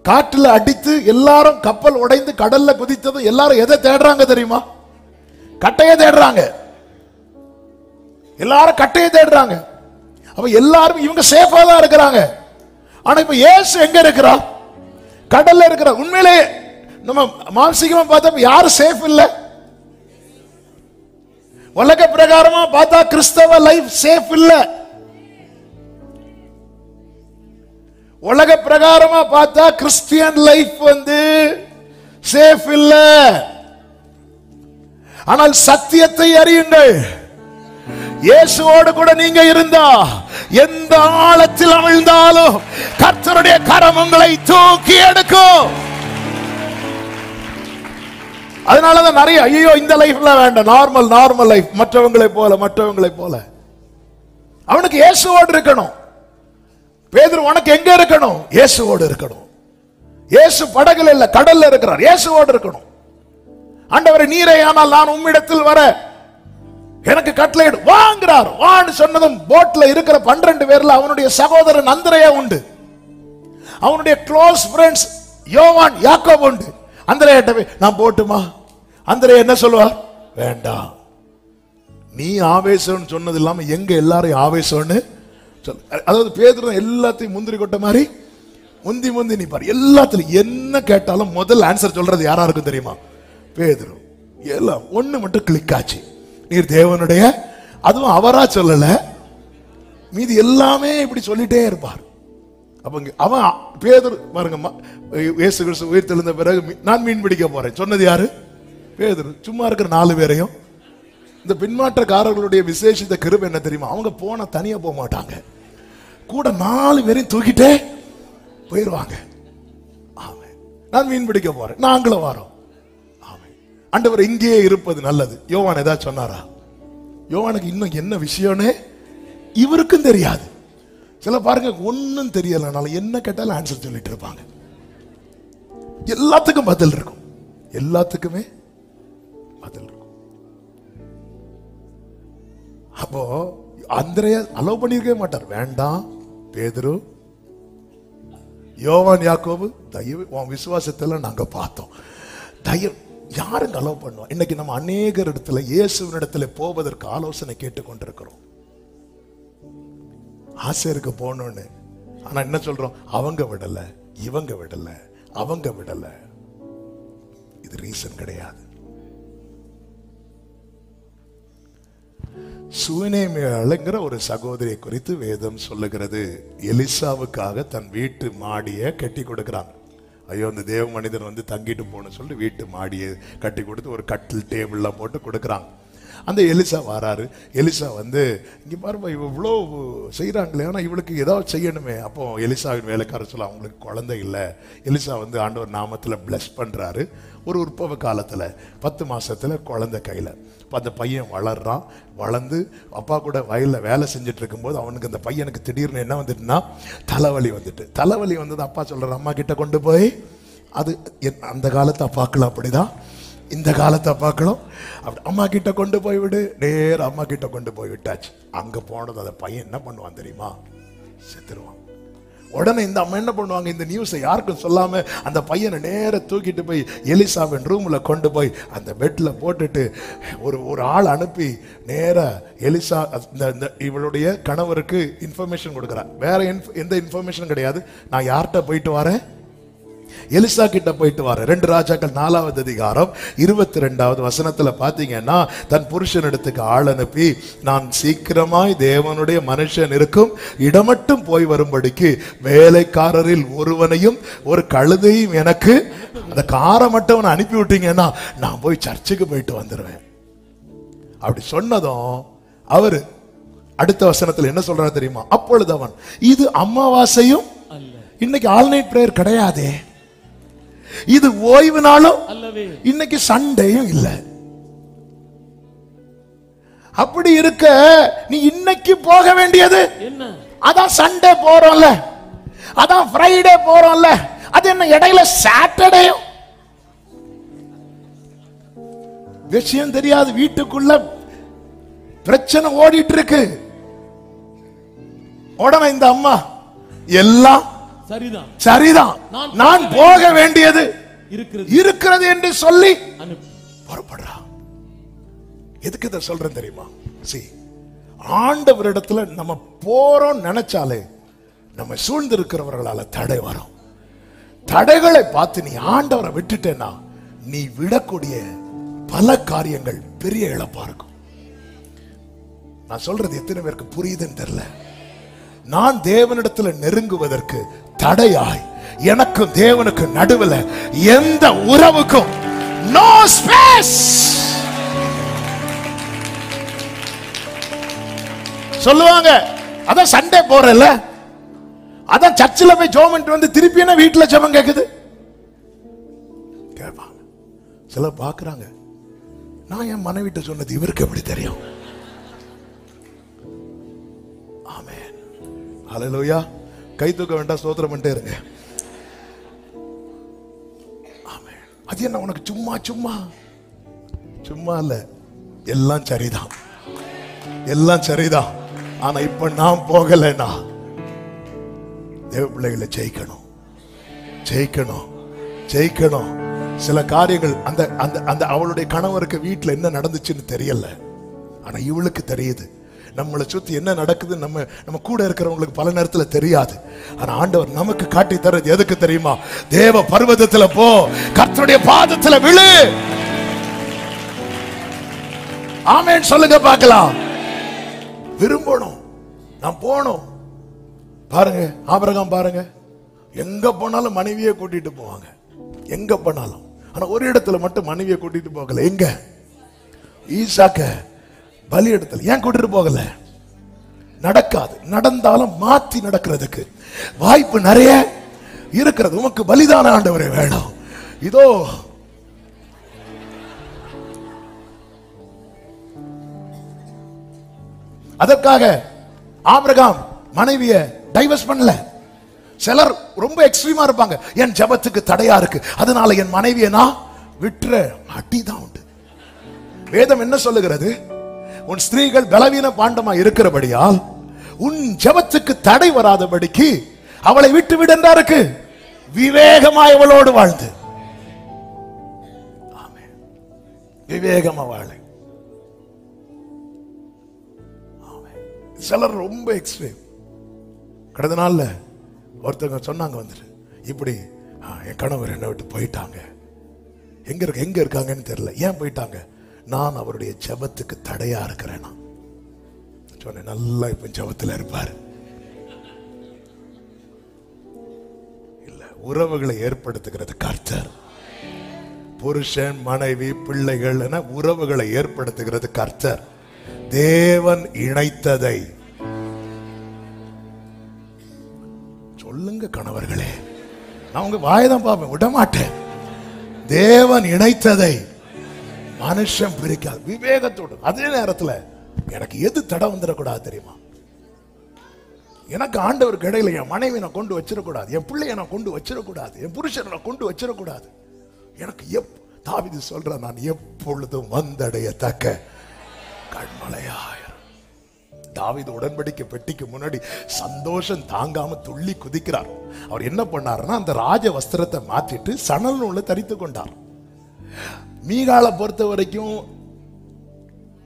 A: காற்றுல அடித்து எல்லாரும் கப்பல் உடைந்து கடல்ல குதித்ததும் எல்லாரும் எதை தேடுறாங்க தெரியுமா? கட்டையை தேடுறாங்க. எல்லாரும் கட்டையை தேடுறாங்க. அப்ப எல்லாரும் இவங்க சேஃபா தான் இருக்கிறாங்க. ஆனா இப்ப இயேசு எங்க இருக்கிறா? கடல்ல இருக்கிற. உண்மையிலே நம்ம மானசீகமா பார்த்தா யாரும் சேஃப் இல்ல. உலக பிரகாரமா பார்த்தா கிறிஸ்தவ லைஃப் சேஃப் இல்ல. உலக பிரகாரமா பார்த்தா கிறிஸ்டியன் லைஃப் சேஃப் இல்ல. ஆனால் சத்தியத்தை அறியுங்கள். இயேசுவோடு கூட நீங்க இருந்தா எந்த ஆழத்தில் அமிழ்ந்தாலும் கர்த்தருடைய கரம் உங்களை தூக்கி எடுக்கும். அதனாலதான் நிறைய ஐயோ இந்த லைஃப்ல வேண்டாம், நார்மல் லைஃப், மற்றவங்களை போல. அவனுக்கு இயேசுவோடு இருக்கணும். பேதுரு உனக்கு எங்க இருக்கணும்? இயேசுவோடு இருக்கணும். இயேசு படகுல இல்ல, கடல்ல இருக்கிறார். இயேசுவோடு இருக்கணும். ஆண்டவரே நீரே ஆனால் நான் உம்மிடத்தில் வர எனக்கு கட்டளையிடு வாங்குறார். வான்னு சொன்னதும் போட்ல இருக்கிற 12 பேர்ல அவனுடைய சகோதரன் அந்திரேயா உண்டு, அவனுடைய க்ளோஸ் ஃப்ரெண்ட்ஸ் யோவான் யாக்கோபு உண்டு. அந்திரேயாட்ட நான் போட்டுமா? அந்திரேயா என்ன சொல்லுவார்? வேண்டாம், நீ ஆவேசம்னு சொன்னது இல்லாம எங்க எல்லாரையும் ஆவேசம்னு சொல்லு. அதாவது பேதுரு எல்லாத்தையும் முந்திரி கொட்ட மாதிரி முந்தி நிப்பார். எல்லாத்துலயும் என்ன கேட்டாலும் முதல் ஆன்சர் சொல்றது யாரா இருக்கும் தெரியுமா? பேதுரு. எல்லாம் ஒண்ணு மட்டும் கிளிக் ஆச்சு, நீர் தேவனுடைய, அதுவும் அவரா சொல்லல, மீதி எல்லாமே இப்படி சொல்லிட்டே இருப்பார். அப்ப அவன் பேதுரு பாருங்க, இயேசு கிறிஸ்து உயிர் தெழுந்த பிறகு நான் மீன் பிடிக்க போறேன் சொன்னது யாரு? பேதுரு. சும்மா இருக்கிற 4 பேரையும், இந்த பின்மாற்றக்காரர்களுடைய விசேஷித்த கிருபை என்ன தெரியுமா? அவங்க போன தனியா போக மாட்டாங்க, கூட 4 பேரையும் தூக்கிட்டே போயிருவாங்க. ஆமென். நான் மீன் பிடிக்க போறேன், நாங்களும் வரோம். ஆமென். ஆண்டவர் இங்கே இருப்பது நல்லது. யோவான் ஏதாவது சொன்னாரா? யோவானுக்கு இன்னும் என்ன விஷயம்னு இவருக்கும் தெரியாது. சில பாருங்க ஒன்னும் தெரியலனால என்ன கேட்டாலும் ஆன்சர் சொல்லிட்டு இருப்பாங்க. எல்லாத்துக்கும் பதில் இருக்கும், எல்லாத்துக்குமே பதில் இருக்கும். அப்போ அந்திரேயா அலோவ் பண்ணிருக்கவே மாட்டார். வேண்டாம் பேதுரு, யோவான் யாக்கோபு, தயவு உன் விசுவாசத்துல நாங்க பார்த்தோம், தயவு யாருங்க அலோவ் பண்ணுவோம்? இன்னைக்கு நம்ம அநேகர் இடத்துல இயேசுவின் இடத்துல போவதற்கு ஆலோசனை கேட்டு கொண்டிருக்கிறோம். ஆசை இருக்கு போனோன்னு, ஆனா என்ன சொல்றோம்? அவங்க விடல, இவங்க விடல, அவங்க விடல. இது ரீசன் கிடையாது. சுனேமியாளுங்கிற ஒரு சகோதரியை குறித்து வேதம் சொல்லுகிறது. எலிசாவுக்காக தன் வீட்டு மாடியை கட்டி கொடுக்கிறாங்க. ஐயோ, அந்த தேவ மனிதன் வந்து தங்கிட்டு போன சொல்லி வீட்டு மாடியை கட்டி கொடுத்து ஒரு கட்டில் டேபிள்லாம் போட்டு கொடுக்குறாங்க. அந்த எலிசா வராரு. எலிசா வந்து இங்கே பாருப்பா, இவ்வளோ செய்கிறாங்களே, ஆனால் இவளுக்கு ஏதாவது செய்யணுமே. அப்போ எலிசாவின் வேலைக்காரர் சொல்ல, அவங்களுக்கு குழந்தை இல்லை. எலிசா வந்து ஆண்டவர் நாமத்தில் பிளஸ் பண்ணுறாரு. ஒரு உற்பவ காலத்தில் 10 மாசத்துல குழந்தை கையில். இப்போ அந்த பையன் வளர்றான். வளர்ந்து அப்பா கூட வயலில் வேலை செஞ்சுட்டு இருக்கும்போது அவனுக்கு, அந்த பையனுக்கு திடீர்னு என்ன வந்துட்டுன்னா தலைவலி வந்துட்டு. தலைவலி வந்தது அப்பா சொல்கிறார், அம்மா கிட்ட கொண்டு போய், அது அந்த காலத்து அப்பாக்கள் அப்படிதான், இந்த காலத்தை அப்பாக்களும் அப்படி, அம்மா கிட்ட கொண்டு போய் விடு. நேரம் அம்மா கிட்ட கொண்டு போய் விட்டாச்சு. அங்க போனது அந்த பையன் என்ன பண்ணுவான் தெரியுமா? செத்துருவான். உடனே இந்த அம்மா என்ன பண்ணுவாங்க, இந்த நியூஸை யாருக்கும் சொல்லாம அந்த பையனை நேர தூக்கிட்டு போய் எலிசாவின் ரூம்ல கொண்டு போய் அந்த பெட்ல போட்டுட்டு ஒரு ஆள் அனுப்பி நேர எலிசா இவளுடைய கணவருக்கு இன்ஃபர்மேஷன் கொடுக்குறான். வேற எந்த இன்ஃபர்மேஷன் கிடையாது. நான் யார்கிட்ட போயிட்டு வரேன்? எலிசா கிட்ட போயிட்டு வர. 2 ராஜாக்கள் 4வது அதிகாரம் 22வது வசனத்துல பாத்தீங்கன்னா, தன் புருஷனிடத்துக்கு ஆள் அனுப்பி, நான் சீக்கிரமாய் தேவனுடைய மனுஷன் இருக்கும் இடமட்டும் போய் வரும்படிக்கு வேலைக்காரரில் ஒருவனையும் ஒரு கழுதையும் எனக்கு அந்த காரை மட்டும் அனுப்பி விட்டீங்கன்னா நான் போய் சர்ச்சுக்கு போயிட்டு வந்துடுவேன். அப்படி சொன்னதும் அவரு அடுத்த வசனத்துல என்ன சொல்றாரு தெரியுமா? அப்பொழுது அவன், இது அமாவாசையும் இன்னைக்கு ஆல் நைட் பிரேயர் கிடையாதே, இது ஓய்வு நாளும் இன்னைக்கு சண்டேயும் இல்ல. அப்படி இருக்க நீ இன்னைக்கு போக வேண்டியது என்ன? அதான் சண்டே போறோம்ல, அதான் ஃப்ரைடே போறோம்ல, அது என்ன இடையில சாட்டர்டேயும்? விஷயம் தெரியாது. வீட்டுக்குள்ள பிரச்சனை ஓடிட்டு இருக்கு. உடனே இந்த அம்மா எல்லாம் சரிதான், நான் போக வேண்டியது இருக்கிறது என்று சொல்லி புறப்படுறான். எதுக்கு இதை சொல்றேன் தெரியுமா? ஆண்டவரிடத்துல நம்ம போறோம் நினைச்சாலே நம்ம சூழ்ந்து இருக்கிறவர்களால தடை வரும். தடைகளை பார்த்து நீ ஆண்டவரை விட்டுட்டேன்னா நீ விடக்கூடிய பல காரியங்கள் பெரிய இழப்பா இருக்கும். நான் சொல்றது எத்தனை பேருக்கு புரியுதுன்னு தெரியல. நான் தேவனிடத்துல நெருங்குவதற்கு தடையாய் எனக்கும் தேவனுக்கு நடுவில் எந்த உறவுக்கும் நோ ஸ்பேஸ். சொல்லுவாங்க, அதான் சண்டே போறல, அதான் சர்ச்சில் போய் ஜெபம் வந்து திருப்பி என்ன வீட்டுல ஜெபம் கேக்குது கேட்பாங்க. சில பாக்குறாங்க, நான் என் மனைவிட்ட சொன்னது இவருக்கு எப்படி தெரியும்? ஆமென், ஹல்லேலூயா. கை தூக்க வேண்டாம், ஸ்தோத்திரம் பண்ணிட்டே இருங்க. ஆமென். அது என்ன உனக்கு சும்மா சும்மா சும்மா இல்ல, எல்லாம் சரிதான். எல்லாம் சரிதான். ஆனா இப்ப நான் போகலைன்னா தேவ பிள்ளைகளை ஜெயிக்கணும், ஜெயிக்கணும், ஜெயிக்கணும். சில காரியங்கள் அந்த அந்த அந்த அவளுடைய கணவருக்கு வீட்டுல என்ன நடந்துச்சுன்னு தெரியல, ஆனா இவளுக்கு தெரியுது. நம்மளை சுத்தி என்ன நடக்குது நம்ம கூட இருக்கிறவங்களுக்கு பல நேரத்துல தெரியாது. ஆனா ஆண்டவர் நமக்கு காட்டி தர்றது எதுக்கு தெரியுமா? தேவ பர்வதத்துல போ, கர்த்தருடைய பாதத்துல விழு. ஆமென் சொல்லுங்க பார்க்கலாம். விரும்பணும், நான் போனோம். பாருங்க ஆபிரகாம், பாருங்க எங்க போனாலும் மனைவியை கூட்டிட்டு போவாங்க, எங்க போனாலும். ஆனா ஒரு இடத்துல மட்டும் மனைவியை கூட்டிட்டு போகல. எங்க? ஈசாக்க பலி இடத்துல ஏன் கூட்டிட்டு போகல? நடக்காது. நடந்தாலும் மாத்தி நடக்கிறதுக்கு வாய்ப்பு நிறைய இருக்கிறது. உமக்கு பலிதான ஆண்டவரே வேணும். இதோ அதற்காக ஆபிரகாம் மனைவிய டைவர்ஸ் பண்ணல. சிலர் ரொம்ப எக்ஸ்ட்ரீமா இருப்பாங்க. என் ஜெபத்துக்கு தடையா இருக்கு, அதனால என் மனைவியை நான் விட்டுற. அடிதான் உண்டு. வேதம் என்ன சொல்லுகிறது? உன் ஸ்திரீகள் பலவீன பாண்டமா இருக்கிறபடியால் உன் ஜெபத்துக்கு தடை வராதபடிக்கு அவளை விட்டு விடு என்றா இருக்கு. விவேகமாய் அவளோடு வாழ்ந்து, விவேகமா வாழ. சிலர் ரொம்ப எக்ஸ்ட்ரீம். கடந்த நாள்ல ஒருத்தவங்க சொன்னாங்க வந்துட்டு, இப்படி என் கணவர் என்னை விட்டு போயிட்டாங்க, எங்க இருக்காங்கன்னு தெரியல. ஏன் போயிட்டாங்க? நான் அவருடைய ஜெபத்துக்கு தடையா இருக்கிறேன். சொன்னேன், நல்லா இப்ப ஜெபத்துல இருப்பாரு. இல்ல, உறவுகளை ஏற்படுத்துகிறது கர்த்தர். புருஷன் மனைவி பிள்ளைகள் என உறவுகளை ஏற்படுத்துகிறது கர்த்தர். தேவன் இணைத்ததை சொல்லுங்க கணவர்களே. நான் உங்க வாயதான் பார்ப்பேன், விட மாட்டேன். தேவன் இணைத்ததை மனுஷன் பிரிக்காது. விவேகத்தோடு. அதே நேரத்தில் எனக்கு எது தடை வந்துடக்கூடாது தெரியுமா? எனக்கு ஆண்டவருக்கு இடையில என் மனைவி நான் கொண்டு வச்சிடக்கூடாது, என் பிள்ளைய நான் கொண்டு வச்சிடக்கூடாது, என் புருஷனை நான் கொண்டு வச்சிடக்கூடாது. எனக்கு தாவீது சொல்ற, நான் எப்பொழுதும் வந்தடையத்தக்க கண்மலையாயிரம். தாவீது உடன்படிக்கை பெட்டிக்கு முன்னாடி சந்தோஷம் தாங்காம துள்ளி குதிக்கிறார். அவர் என்ன பண்ணாருன்னா, அந்த ராஜ வஸ்திரத்தை மாற்றிட்டு சணல் நூலை தரித்து கொண்டார். மீகாலை பொறுத்த வரைக்கும்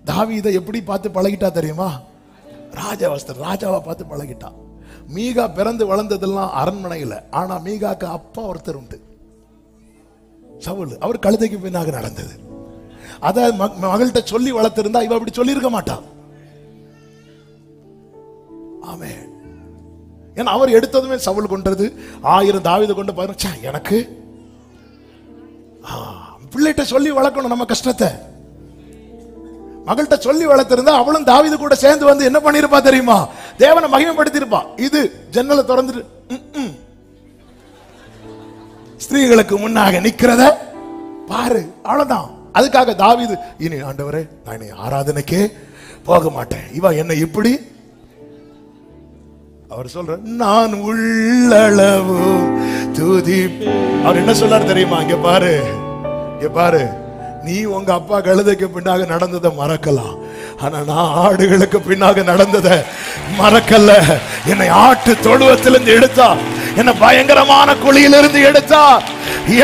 A: தாவீதை எப்படி பார்த்து பழகிட்டா தெரியுமா? ராஜ வஸ்திரம், ராஜாவை பார்த்து பழகிட்டா. மீகா பிறந்து வளர்ந்ததெல்லாம் அரண்மனையில். ஆனா மீகாக்கு அப்பா ஒருத்தர் உண்டு, சவுல். அவர் கழுதைக்கு பின்னாக நடந்தது. அத மகள்கிட்ட சொல்லி வளர்த்திருந்தா இவ அப்படி சொல்லி இருக்க மாட்டான். ஆமென். ஏன்னா அவர் எடுத்ததுமே சவுல் கொண்டது 1000 தாவீது கொண்டு பாருங்க. எனக்கு பிள்ளைகிட்ட சொல்லி வளர்க்கணும் நம்ம கஷ்டத்தை. மகள்கிட்ட சொல்லி வளர்த்திருந்தா அவளும் தாவீது கூட சேர்ந்து வந்து என்ன பண்ணிருப்பா தெரியுமா? தேவனை மகிமைப்படுத்திருப்பா. இது ஜன்னலை திறந்துட்டு ஸ்திரீகளுக்கு முன்னாக நிக்கிறத பாரு, அவ்வளவுதான். அதுக்காக தாவீது, இனி ஆண்டவரே நான் இனி ஆராதனைக்கே போக மாட்டேன், இவ என்ன இப்படி. அவர் சொல்ற, நான் உள்ளளவு துதி. அவர் என்ன சொல்றாரு தெரியுமா? இங்க பாரு, இங்க பாரு, நீ உங்க அப்பா கழுதைக்கு பின்னாக நடந்ததை மறக்கலாம், ஆனா நான் ஆடுகளுக்கு பின்னாக நடந்ததை மறக்கல. என்னை ஆட்டு தொழுவத்திலிருந்து எடுத்தார், என்னை பயங்கரமான குழியிலிருந்து எடுத்தார்,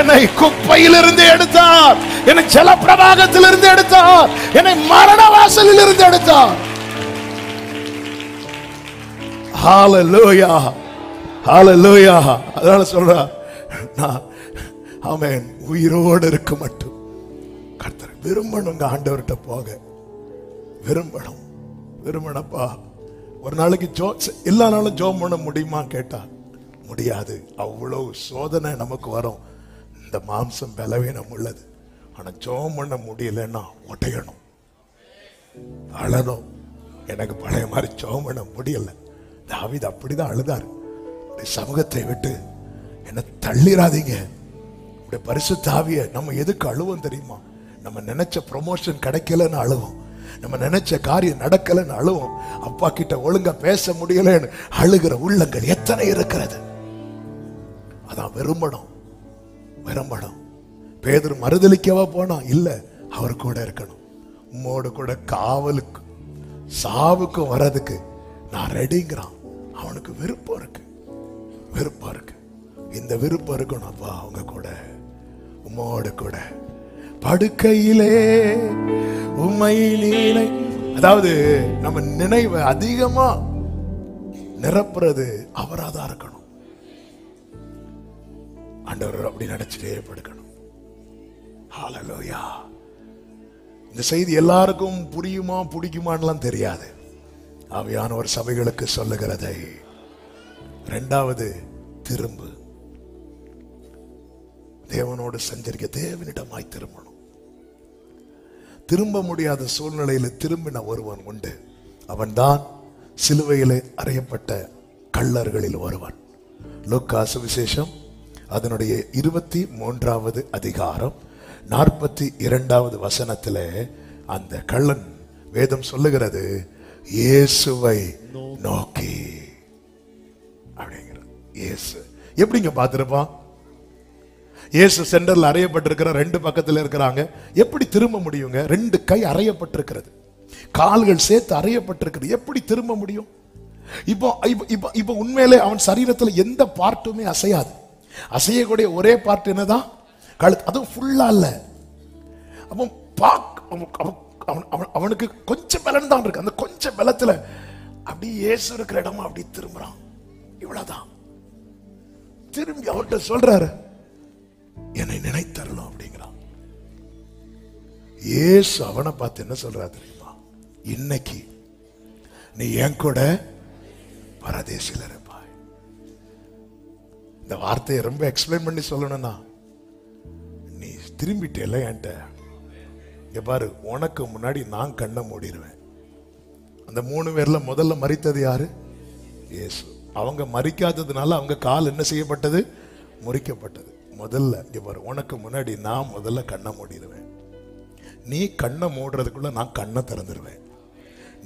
A: என்னை குப்பையிலிருந்து எடுத்தார், என்னை ஜல பிரவாகத்திலிருந்து எடுத்தார், என்னை மரண வாசலில் இருந்து எடுத்தார். ஹalleluya, ஹalleluya. அதனால சொல்ற, நான் ஆமென் உயிரோடு இருக்க மட்டும் கர்த்தர் விரும்பணுங்க. ஆண்டவர்கிட்ட போக விரும்பணும், விரும்பணப்பா. ஒரு நாளைக்கு எல்லா நாளும் ஜோம் பண்ண முடியுமா கேட்டா முடியாது. அவ்வளவு சோதனை நமக்கு வரும். இந்த மாம்சம் பலவீனம் உள்ளது. ஆனா ஜோம் பண்ண முடியலன்னா ஒட்டையணும், அழணும். எனக்கு பழைய மாதிரி ஜோம் பண்ண முடியல. தாவீது அப்படிதான் அழுதார். சமூகத்தை விட்டு என்ன தள்ளிராதீங்க. பரிசுத்த ஆவியை நம்ம எதுக்கு அழுவோம் தெரியுமா? நம்ம நினைச்ச ப்ரொமோஷன் கிடைக்கலன்னு அழுவோம், நம்ம நினைச்ச காரியம் நடக்கலன்னு அழுவோம், அப்பா கிட்ட ஒழுங்கா பேச முடியலன்னு அழுகிற உள்ளங்கள் எத்தனை இருக்கிறது. அதான் விரும்பணும், விரும்பணும். பேதுரு மறுதலிக்கவா போனா? இல்ல, அவர் கூட இருக்கணும், உம்மோடு கூட காவலுக்கு சாவுக்கும் வர்றதுக்கு நான் ரெடிங்கிறான். அவனுக்கு விருப்பம் இருக்கு, விருப்பம் இருக்கு. இந்த விருப்பம் இருக்கணும். அப்பா அவங்க கூட, உம்மோடு கூட படுக்கையிலே உம்மை நினை. அதாவது நம்ம நினைவை அதிகமா நிரப்புறது அவராதான் இருக்கணும். ஆண்டவர் அப்படி நினைச்சிட்டே படுக்கணும். ஹல்லேலூயா. இந்த செய்தி எல்லாருக்கும் புரியுமா பிடிக்குமான்லாம் தெரியாது. ஆவியானவர் சபைகளுக்கு சொல்லுகிறதை. இரண்டாவது, திரும்பு. தேவனோடு சஞ்சரிக்க தேவனிடமாய் திரும்பணும். திரும்ப முடியாத சூழ்நிலையில் திரும்பின ஒருவன் உண்டு. அவன்தான் சிலுவையிலே அறையப்பட்ட கள்ளர்களில் ஒருவன். லூக்கா சுவிசேஷம் அதனுடைய 23வது அதிகாரம் 42வது வசனத்திலே அந்த கள்ளன், வேதம் சொல்லுகிறது, இயேசுவை நோக்கி அப்படிங்கிறது. இயேசு எப்படிங்க பார்த்திருப்பான்? இயேசு சென்டர்ல அறையப்பட்டிருக்கிற, ரெண்டு பக்கத்தில் இருக்கிறாங்க. எப்படி திரும்ப முடியுங்க? ரெண்டு கை அறையப்பட்டிருக்கிறது, கால்கள் சேர்த்து அறையப்பட்டிருக்கிறது. எப்படி திரும்ப முடியும்? இப்போ உண்மையிலே அவன் சரீரத்தில் எந்த பார்ட்டுமே அசையாது. அசையக்கூடிய ஒரே பார்ட் என்னதான்? கழுத்து. அதுவும் ஃபுல்லா இல்ல. அப்போ அவனுக்கு கொஞ்சம் பலன் தான் இருக்கு. அந்த கொஞ்சம் பலத்துல அப்படி இயேசு இருக்கிற இடமா அப்படி திரும்புறான். இவ்வளவுதான். திரும்பி அவர்கிட்ட சொல்றாரு, என்னை நினைத்தரலாம் அப்படிங்கிறான். இயேசு அவனை பார்த்து என்ன சொல்றாரு தெரியுமா? இன்னைக்கு நீ என் கூட பரதேசில இருப்பாய். இந்த வார்த்தையை ரொம்ப எக்ஸ்பிளைன் பண்ணி சொல்லணும்னா, நீ திரும்பிட்டேல என்கிட்ட, இங்க பாரு, உனக்கு முன்னாடி நான் கண்ணை மூடிடுவேன். அந்த 3 பேர்ல முதல்ல மரித்தது யாரு? இயேசு. அவங்க மரிக்காததுனால அவங்க கால் என்ன செய்யப்பட்டது? முறிக்கப்பட்டது. முதல்ல இங்க பாரு, உனக்கு முன்னாடி நான் முதல்ல கண்ணை மூடிடுவேன். நீ கண்ணை மூடுறதுக்குள்ள நான் கண்ணை திறந்துடுவேன்.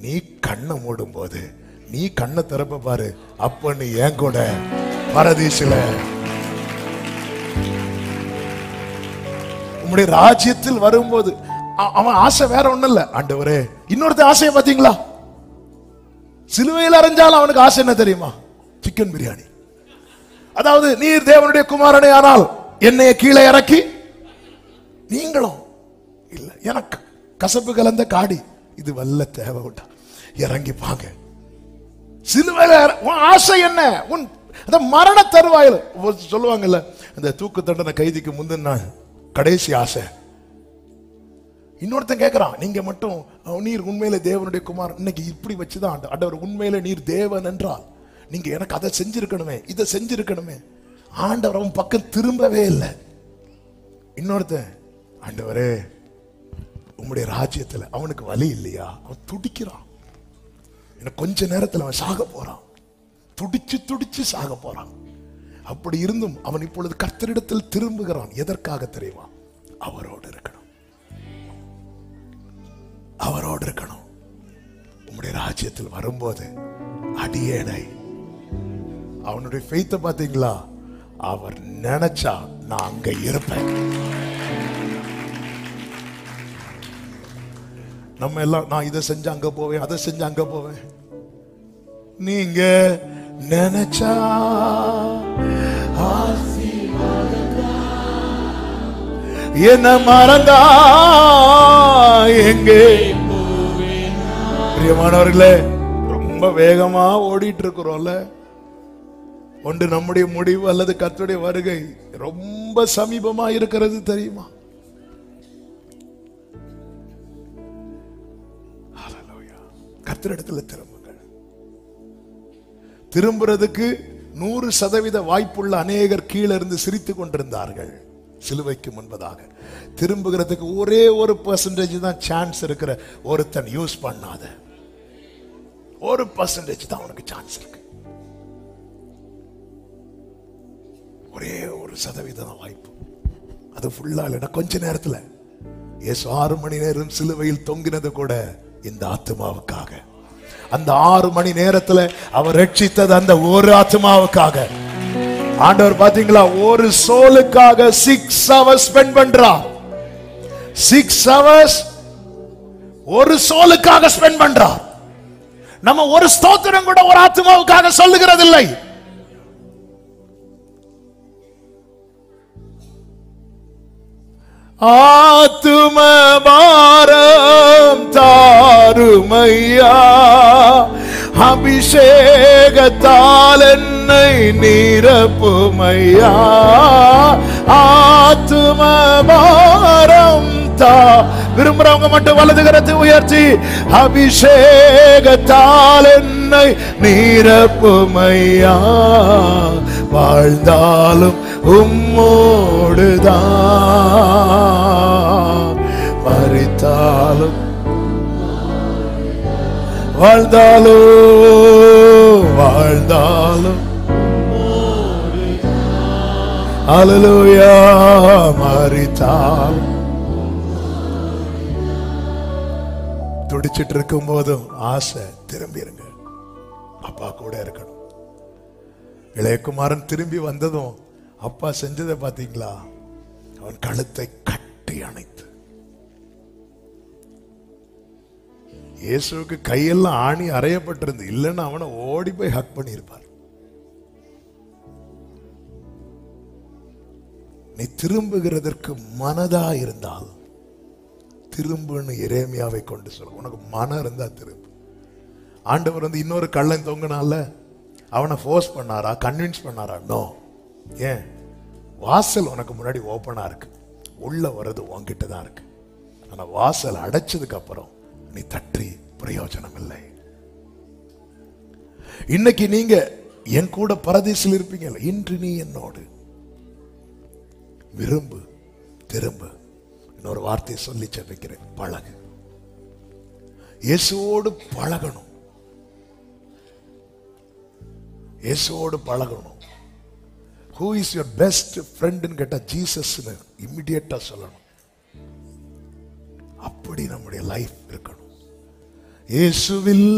A: நீ கண்ணை மூடும் போது, நீ கண்ணை திறப்ப பாரு, அப்ப நீ ஏன் கூட பரதீசில உம்முடைய ராஜ்யத்தில் வரும்போது. அவன் ஆசை வேற ஒண்ணும் இல்ல. ஆண்டவரே, இன்னொருத்த ஆசையை பாத்தீங்களா? சிலுவையில் அறைஞ்சாலும் அவனுக்கு ஆசை என்ன தெரியுமா? சிக்கன் பிரியாணி. அதாவது, நீர் தேவனுடைய குமாரனே ஆனால் என்னைய கீழே இறக்கி, நீங்களும் இல்ல எனக்கு கசப்பு கலந்த காடி இது வல்ல தேவை விட்டா இறங்கி பாங்க. சிலுவையில் உன் ஆசை என்ன? உன் அந்த மரண தருவாயில் சொல்லுவாங்கல்ல, அந்த தூக்கு தண்டனை கைதிக்கு முந்தின நாள் கடைசி ஆசை. இன்னொருத்தன் கேட்கிறான், நீங்க மட்டும் நீர் உண்மையிலே தேவனுடைய குமார், இன்னைக்கு இப்படி வச்சுதான் ஆண்டவர், உண்மையிலே நீர் தேவன் என்றால் நீங்க எனக்கு அதை செஞ்சிருக்கணுமே, இதை செஞ்சிருக்கணுமே. ஆண்டவர் அவன் பக்கம் திரும்பவே இல்லை. இன்னொருத்தன், ஆண்டவரே உம்முடைய ராஜ்யத்துல அவனுக்கு வலி இல்லையா? அவன் துடிக்கிறான். எனக்கு கொஞ்ச நேரத்தில் அவன் சாக போறான். துடிச்சு துடிச்சு சாக போறான். அப்படி இருந்தும் அவன் இப்பொழுது கர்த்தரிடத்தில் திரும்புகிறான். எதற்காக தெரியுமா? அவரோடு இருக்கணும், அவரோடு இருக்கணும். உம்முடைய ராஜ்யத்தில் வரும்போது அடியேனை, அவனுடைய ஃபெய்த்தை பாத்தீங்களா? அவர் நினைச்சா நான் அங்க இருப்பேன். நம்ம எல்லாம் நான் இதை செஞ்சு அங்க போவேன், அதை செஞ்சு அங்க போவேன். நீங்க நினைச்சா என்ன மறந்தா எங்கே? பிரியமானவர்களே, ரொம்ப வேகமா ஓடிட்டு இருக்கிறோம்ல. ஒன்று நம்முடைய முடிவு அல்லது கர்த்தருடைய வருகை ரொம்ப சமீபமா இருக்கிறது தெரியுமா? கர்த்தரிடத்துல திரும்புங்கள். திரும்புறதுக்கு 100% வாய்ப்புள்ள அநேகர் கீழே இருந்து சிரித்து கொண்டிருந்தார்கள் சிலுவைக்கு முன்பதாக. திரும்புகிறதுக்கு ஒரே 1% தான் சான்ஸ் இருக்கிற ஒருத்தன் யூஸ் பண்ணாத 1% தான் உனக்கு சான்ஸ் இருக்கு. ஒரே 1% வாய்ப்பு. அது ஃபுல்லா இல்லைன்னா கொஞ்ச நேரத்தில். இயேசு 6 மணி நேரம் சிலுவையில் தொங்கினது கூட இந்த ஆத்மாவுக்காக. அந்த 6 மணி நேரத்தில் அவர் ரட்சித்தது அந்த ஒரு ஆத்மாவுக்காக. ஆண்டவர் பாத்தீங்களா, ஒரு சோலுக்காக 6 hours ஸ்பெண்ட் பண்றார். 6 hours ஒரு சோலுக்காக ஸ்பெண்ட் பண்றார். நம்ம ஒரு ஸ்தோத்திரம் கூட ஒரு ஆத்மாவுக்காக சொல்லுகிறதில்லை. ஆத்தும பாரம் தாருமையா, அபிஷேகத்தால் என்னை நிரப்புமையா. ஆத்தும பாரம் தா, விரும்புறவங்க மட்டும் வலது கரத்தை உயர்த்தி, அபிஷேகத்தால் என்னை நிரப்புமையா. வாழ்ந்தாலும் உம்மோடுதான், மரித்தாலும் வாழ்ந்தாலும் அல்லேலூயா, மரித்தாலும். துடிச்சிட்டு இருக்கும் போதும் ஆசை திரும்பிருங்க, அப்பா கூட இருக்கணும். இளையகுமாரன் திரும்பி வந்ததும் அப்பா செஞ்சதை பாத்தீங்களா? அவன் கழுத்தை கட்டி அணைத்து, இயேசுவுக்கு கையெல்லாம் ஆணி அறையப்பட்டிருந்து, இல்லைன்னா அவனை ஓடி போய் ஹக் பண்ணியிருப்பார். நீ திரும்புகிறதற்கு மனதா இருந்தால் திரும்புன்னு எரேமியாவை கொண்டு சொல்ல. உனக்கு மனம் இருந்தா திரும்பு. ஆண்டவர் வந்து இன்னொரு கள்ளன் தொங்கினால அவனை ஃபோர்ஸ் பண்ணாரா, கன்வின்ஸ் பண்ணாரா? நோ. ஏன்? வாசல் உனக்கு முன்னாடி ஓப்பனா இருக்கு, உள்ள வர்றது உன்கிட்ட தான் இருக்கு. ஆனா வாசல் அடைச்சதுக்கு அப்புறம் நீ தட்டி பிரயோஜனம் இல்லை. இன்னைக்கு நீங்க என் கூட பரதேசில் இருப்பீங்க, இன்று நீ என்னோடு விரும்பு, திரும்பு. இன்னொரு வார்த்தையை சொல்லி செபிக்கிறேன், பழகு. இயேசுவோடு பழகணும், இயேசுவோடு பழகணும். Who is your best friend ன்னு கேட்டா ஜீசஸ்னு இமிடியேட்டா சொல்லணும். அப்படி நம்முடைய லைஃப் இருக்கணும். இயேசுவில்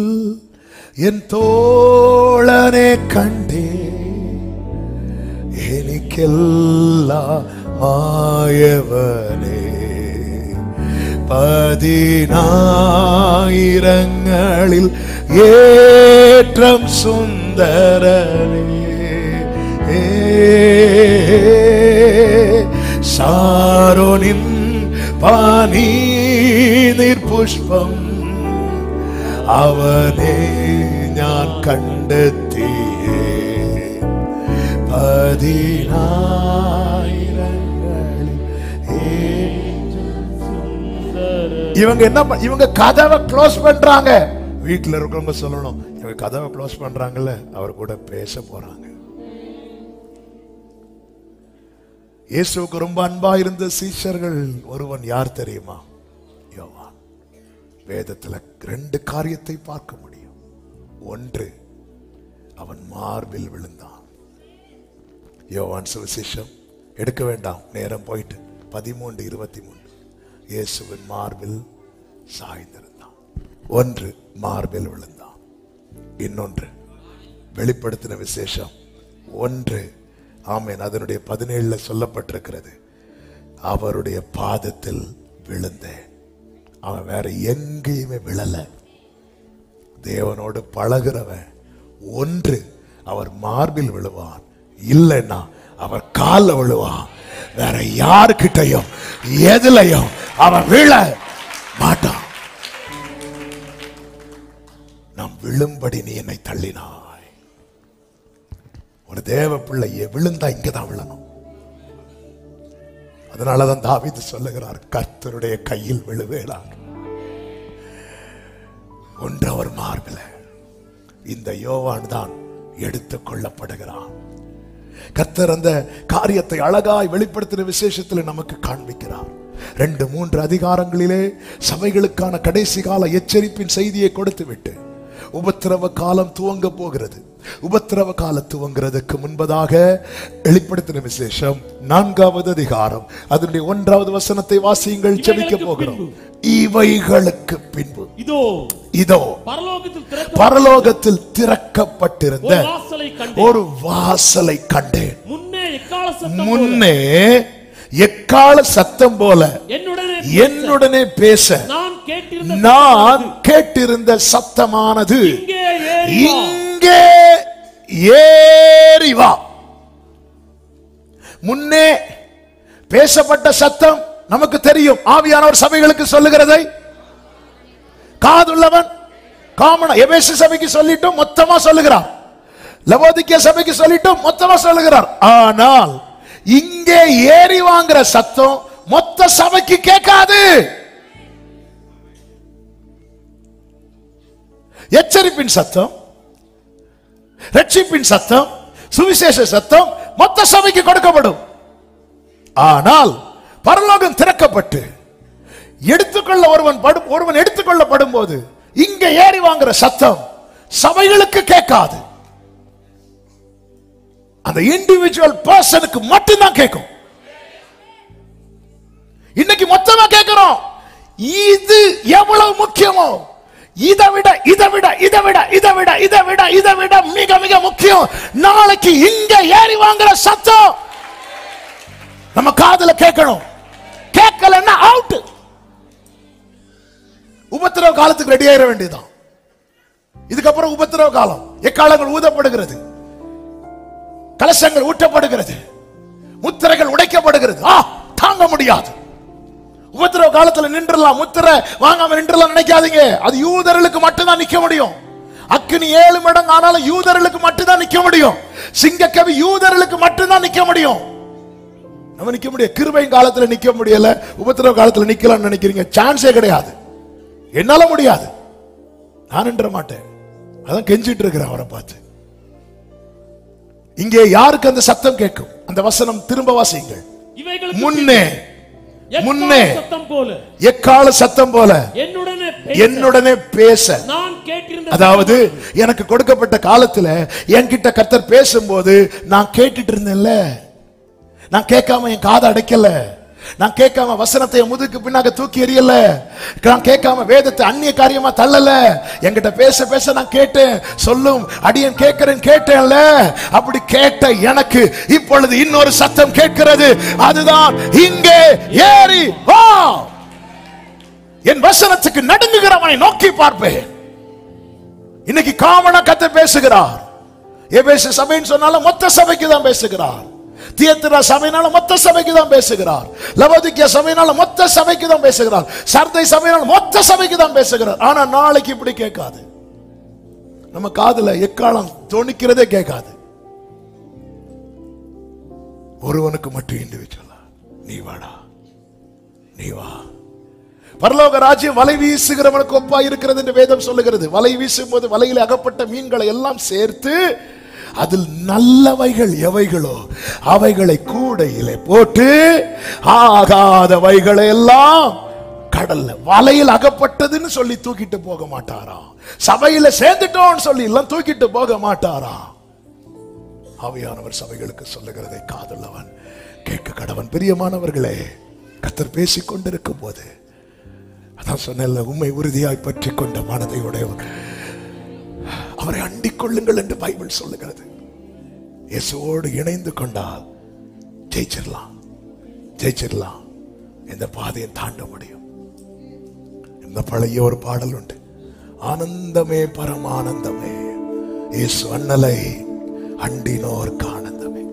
A: என் தோழனே கண்டே, எனக்கெல்லாம் மாயவனே, 10,000ங்களில் ஏற்றம் சுந்தரனே, சாரோனின் பனீர் புஷ்பம் அவனே ഞാൻ കണ്ടെത്തിയേ, 10,000ங்களில் இவங்க என்ன, இவங்க கதவை க்ளோஸ் பண்றாங்க. வீட்டுல இருக்கவங்க சொல்லணும், இவங்க கதவை க்ளோஸ் பண்றாங்கல்ல, அவர் கூட பேச போறாங்க. இயேசுவுக்கு ரொம்ப அன்பா இருந்த சீஷர்கள் ஒருவன் யார் தெரியுமா? யோவான். வேதத்துல 2 காரியத்தை பார்க்க முடியும். ஒன்று, அவன் மார்பில் விழுந்தான். யோவான் சுவிசேஷம் எடுக்க வேண்டாம், நேரம் போயிட்டு 13:23. இயேசுவின் மார்பில் சாய்ந்திருந்தான். ஒன்று, மார்பில் விழுந்தான். இன்னொன்று, வெளிப்படுத்தின விசேஷம் 1, ஆமென், அதனுடைய 17 சொல்லப்பட்டிருக்கிறது, அவருடைய பாதத்தில் விழுந்தேன். அவன் வேற எங்கேயுமே விழல. தேவனோடு பழகிறவன் ஒன்று அவர் மார்பில் விழுவான், இல்லைன்னா அவர் காலில் விழுவான். வேற யாருக்கிட்டையும் எதுலையும் அவன் விழ மாட்டான். நாம் விழும்படி நீ என்னை தள்ளினாய். ஒரு தேவ பிள்ளைய விழுந்தா இங்கதான் விழணும். அதனாலதான் தாவீது சொல்லுகிறார், கர்த்தருடைய கையில் விழுவேனார். ஒன்று அவர் மார்பில. இந்த யோவான் தான் எடுத்துக் கொள்ளப்படுகிறான். கர்த்தர் அந்த காரியத்தை அழகாய் வெளிப்படுத்தின விசேஷத்தில் நமக்கு காண்பிக்கிறார். 2-3 அதிகாரங்களிலே சபைகளுக்கான கடைசி கால எச்சரிப்பின் செய்தியை கொடுத்து விட்டு உபத்திரவ காலம் துவங்க போகிறது. உபத்திரவ காலம் துவங்கிறதுக்கு முன்பதாக வெளிப்படுத்தின விசேஷம் 4வது அதிகாரம் அதனுடைய 1வது வசனத்தை வாசியுங்கள். ஜெபிக்க போகிறோம். இவைகளுக்கு பின்பு இதோ பரலோகத்தில் திறக்கப்பட்டிருந்த ஒரு வாசலை கண்டேன். முன்னே எக்கால சத்தம் போல என்னுடனே பேச நான் கேட்டிருந்த சத்தமானது இங்கே ஏறி வா. முன்னே பேசப்பட்ட சத்தம் நமக்கு தெரியும். ஆவியானவர் சபைகளுக்கு சொல்லுகிறதை காதுள்ளவன் காமனா. எபேசு சபைக்கு சொல்லிட்டும் மொத்தமா சொல்லுகிறார், லவோதிக்கேயா சபைக்கு சொல்லிட்டும் மொத்தமா சொல்லுகிறார். ஆனால் இங்கே ஏறி வாங்குற சத்தம் மொத்த சபைக்கு கேட்காது. எச்சரிப்பின் சத்தம், ரட்சிப்பின் சத்தம், சுவிசேஷ சத்தம் மொத்த சபைக்கு கொடுக்கப்படும். ஆனால் பரலோகம் திறக்கப்பட்டு எடுத்துக்கொள்ள ஒருவன் எடுத்துக்கொள்ளப்படும் போது இங்க ஏறி வாங்குற சத்தம் சபைகளுக்கு கேட்காது. அந்த இண்டிவிஜுவல் பர்சனுக்கு மட்டும்தான் கேட்கும். இன்னைக்கு மொத்தமா கேட்கிறோம். இது எவ்வளவு முக்கியமோ இதை விட இதை விட இதை விட இதை விட இதை விட இதை விட மிக மிக முக்கியம் நாளைக்கு இங்க ஏறி வாங்குற சத்தம் நம்ம காதுல கேட்கணும். கேட்கலன்னா அவுட். உபத்திரவ காலத்துக்கு ரெடி ஆயிட வேண்டியதுதான். இதுக்கப்புறம் உபத்திரவ காலம். எக்காலங்கள் ஊதப்படுகிறது, கலசங்கள் ஊட்டப்படுகிறது, முத்திரைகள் உடைக்கப்படுகிறது. தாங்க முடியாது. உபத்திரவ காலத்துல நின்றலாம், முத்திரை வாங்காம நின்றலாம் நினைக்காதீங்க. அது யூதர்களுக்கு மட்டும்தான் நிக்க முடியும். அக்கினி 7 மடங்கு ஆனாலும் யூதர்களுக்கு மட்டும்தான் நிக்க முடியும். சிங்கக்கவி யூதர்களுக்கு மட்டும்தான் நிக்க முடியும். நம்ம நிக்க முடியும். கிருபையின் காலத்துல நிக்க முடியல, உபத்திரவ காலத்துல நிக்கலாம்னு நினைக்கிறீங்க. சான்ஸே கிடையாது. என்னால முடியாது. நான் நின்ற மாட்டேன். அதான் கெஞ்சிட்டு இருக்கிறேன் அவரை பார்த்து. இங்கே யாருக்கு அந்த சத்தம் கேட்கும்? அந்த வசனம் திரும்ப வாசியுங்கள். முன்னே முன்னே எக்கால சத்தம் போல என்னுடனே பேச. அதாவது எனக்கு கொடுக்கப்பட்ட காலத்துல என்கிட்ட கர்த்தர் பேசும்போது நான் கேட்டுட்டு இருந்தேன்ல. நான் கேட்காம என் காதை அடைக்கல. நான் கேட்காம வசனத்தை முதுக்கு பின்னாக தூக்கி எறியல. நான் கேட்காம வேதத்தை அந்நிய காரியமா தள்ளல. என்கிட்ட பேச பேச நான் கேட்டேன். சொல்லும் அடியன் கேட்கிறேன் கேட்டேன்ல. அப்படி கேட்ட எனக்கு இப்பொழுது இன்னொரு சத்தம் கேட்கிறது. அதுதான் இங்கே ஏறி வா. என் வசனத்துக்கு நடுங்குகிறவனை நோக்கி பார்ப்பேன். இன்னைக்கு காமனா கர்த்தர் பேசுகிறார். எபேசு சபைன்னு சொன்னாலும் மொத்த சபைக்கு தான் பேசுகிறார். தியத்திரா சபையினால மொத்த சபைக்கு தான் பேசுகிறார். லவோதிக்கேயா சபையினால மொத்த சபைக்கு தான் பேசுகிறார். சர்தை சபையினால மொத்த சபைக்கு தான் பேசுகிறார். ஆனா நாளைக்கு இப்படி கேட்காது. நம்ம காதுல எக்காலம் தொனிக்கிறதே கேட்காது. ஒருவனுக்கு மட்டும் இண்டிவிஜுவலா நீ வாடா, நீ வா. பரலோக ராஜ்யம் வலை வீசுகிறவனுக்கு ஒப்பா இருக்கிறது என்று வேதம் சொல்லுகிறது. வலை வீசும் போது வலையில் அகப்பட்ட மீன்களை எல்லாம் சேர்த்து அதில் நல்லவைகள் எவைகளோ அவைகளை கூடையிலே போட்டு ஆகாதவைகளை எல்லாம் கடல்ல வலையில் அகப்பட்டதுன்னு சொல்லி தூக்கிட்டு போக மாட்டாராம். சபையில சேர்ந்துட்டோம்னு சொல்லி எல்லாம் தூக்கிட்டு போக மாட்டாராம். ஆவியானவர் சபைகளுக்கு சொல்லுகிறதை காதுள்ளவன் கேட்க கடவன். பிரியமானவர்களே, கர்த்தர் பேசிக் கொண்டிருக்கும் போது அதான் சொன்ன உண்மை உறுதியாய் பற்றி கொண்ட மனதை உடையவர் அவரை அண்டிக் கொள்ளுங்கள் என்று பைபிள் சொல்லுகிறது. இயேசுவோடு இணைந்து கொண்டால் ஜெயிச்சிடலாம், ஜெயிச்சிடலாம். இந்த பாதையை தாண்ட முடியும். இந்த பழைய ஒரு பாடல் உண்டு. ஆனந்தமே பரமானந்தமே இயேசு அண்ணலை அண்டினோர்க்கு ஆனந்தமே.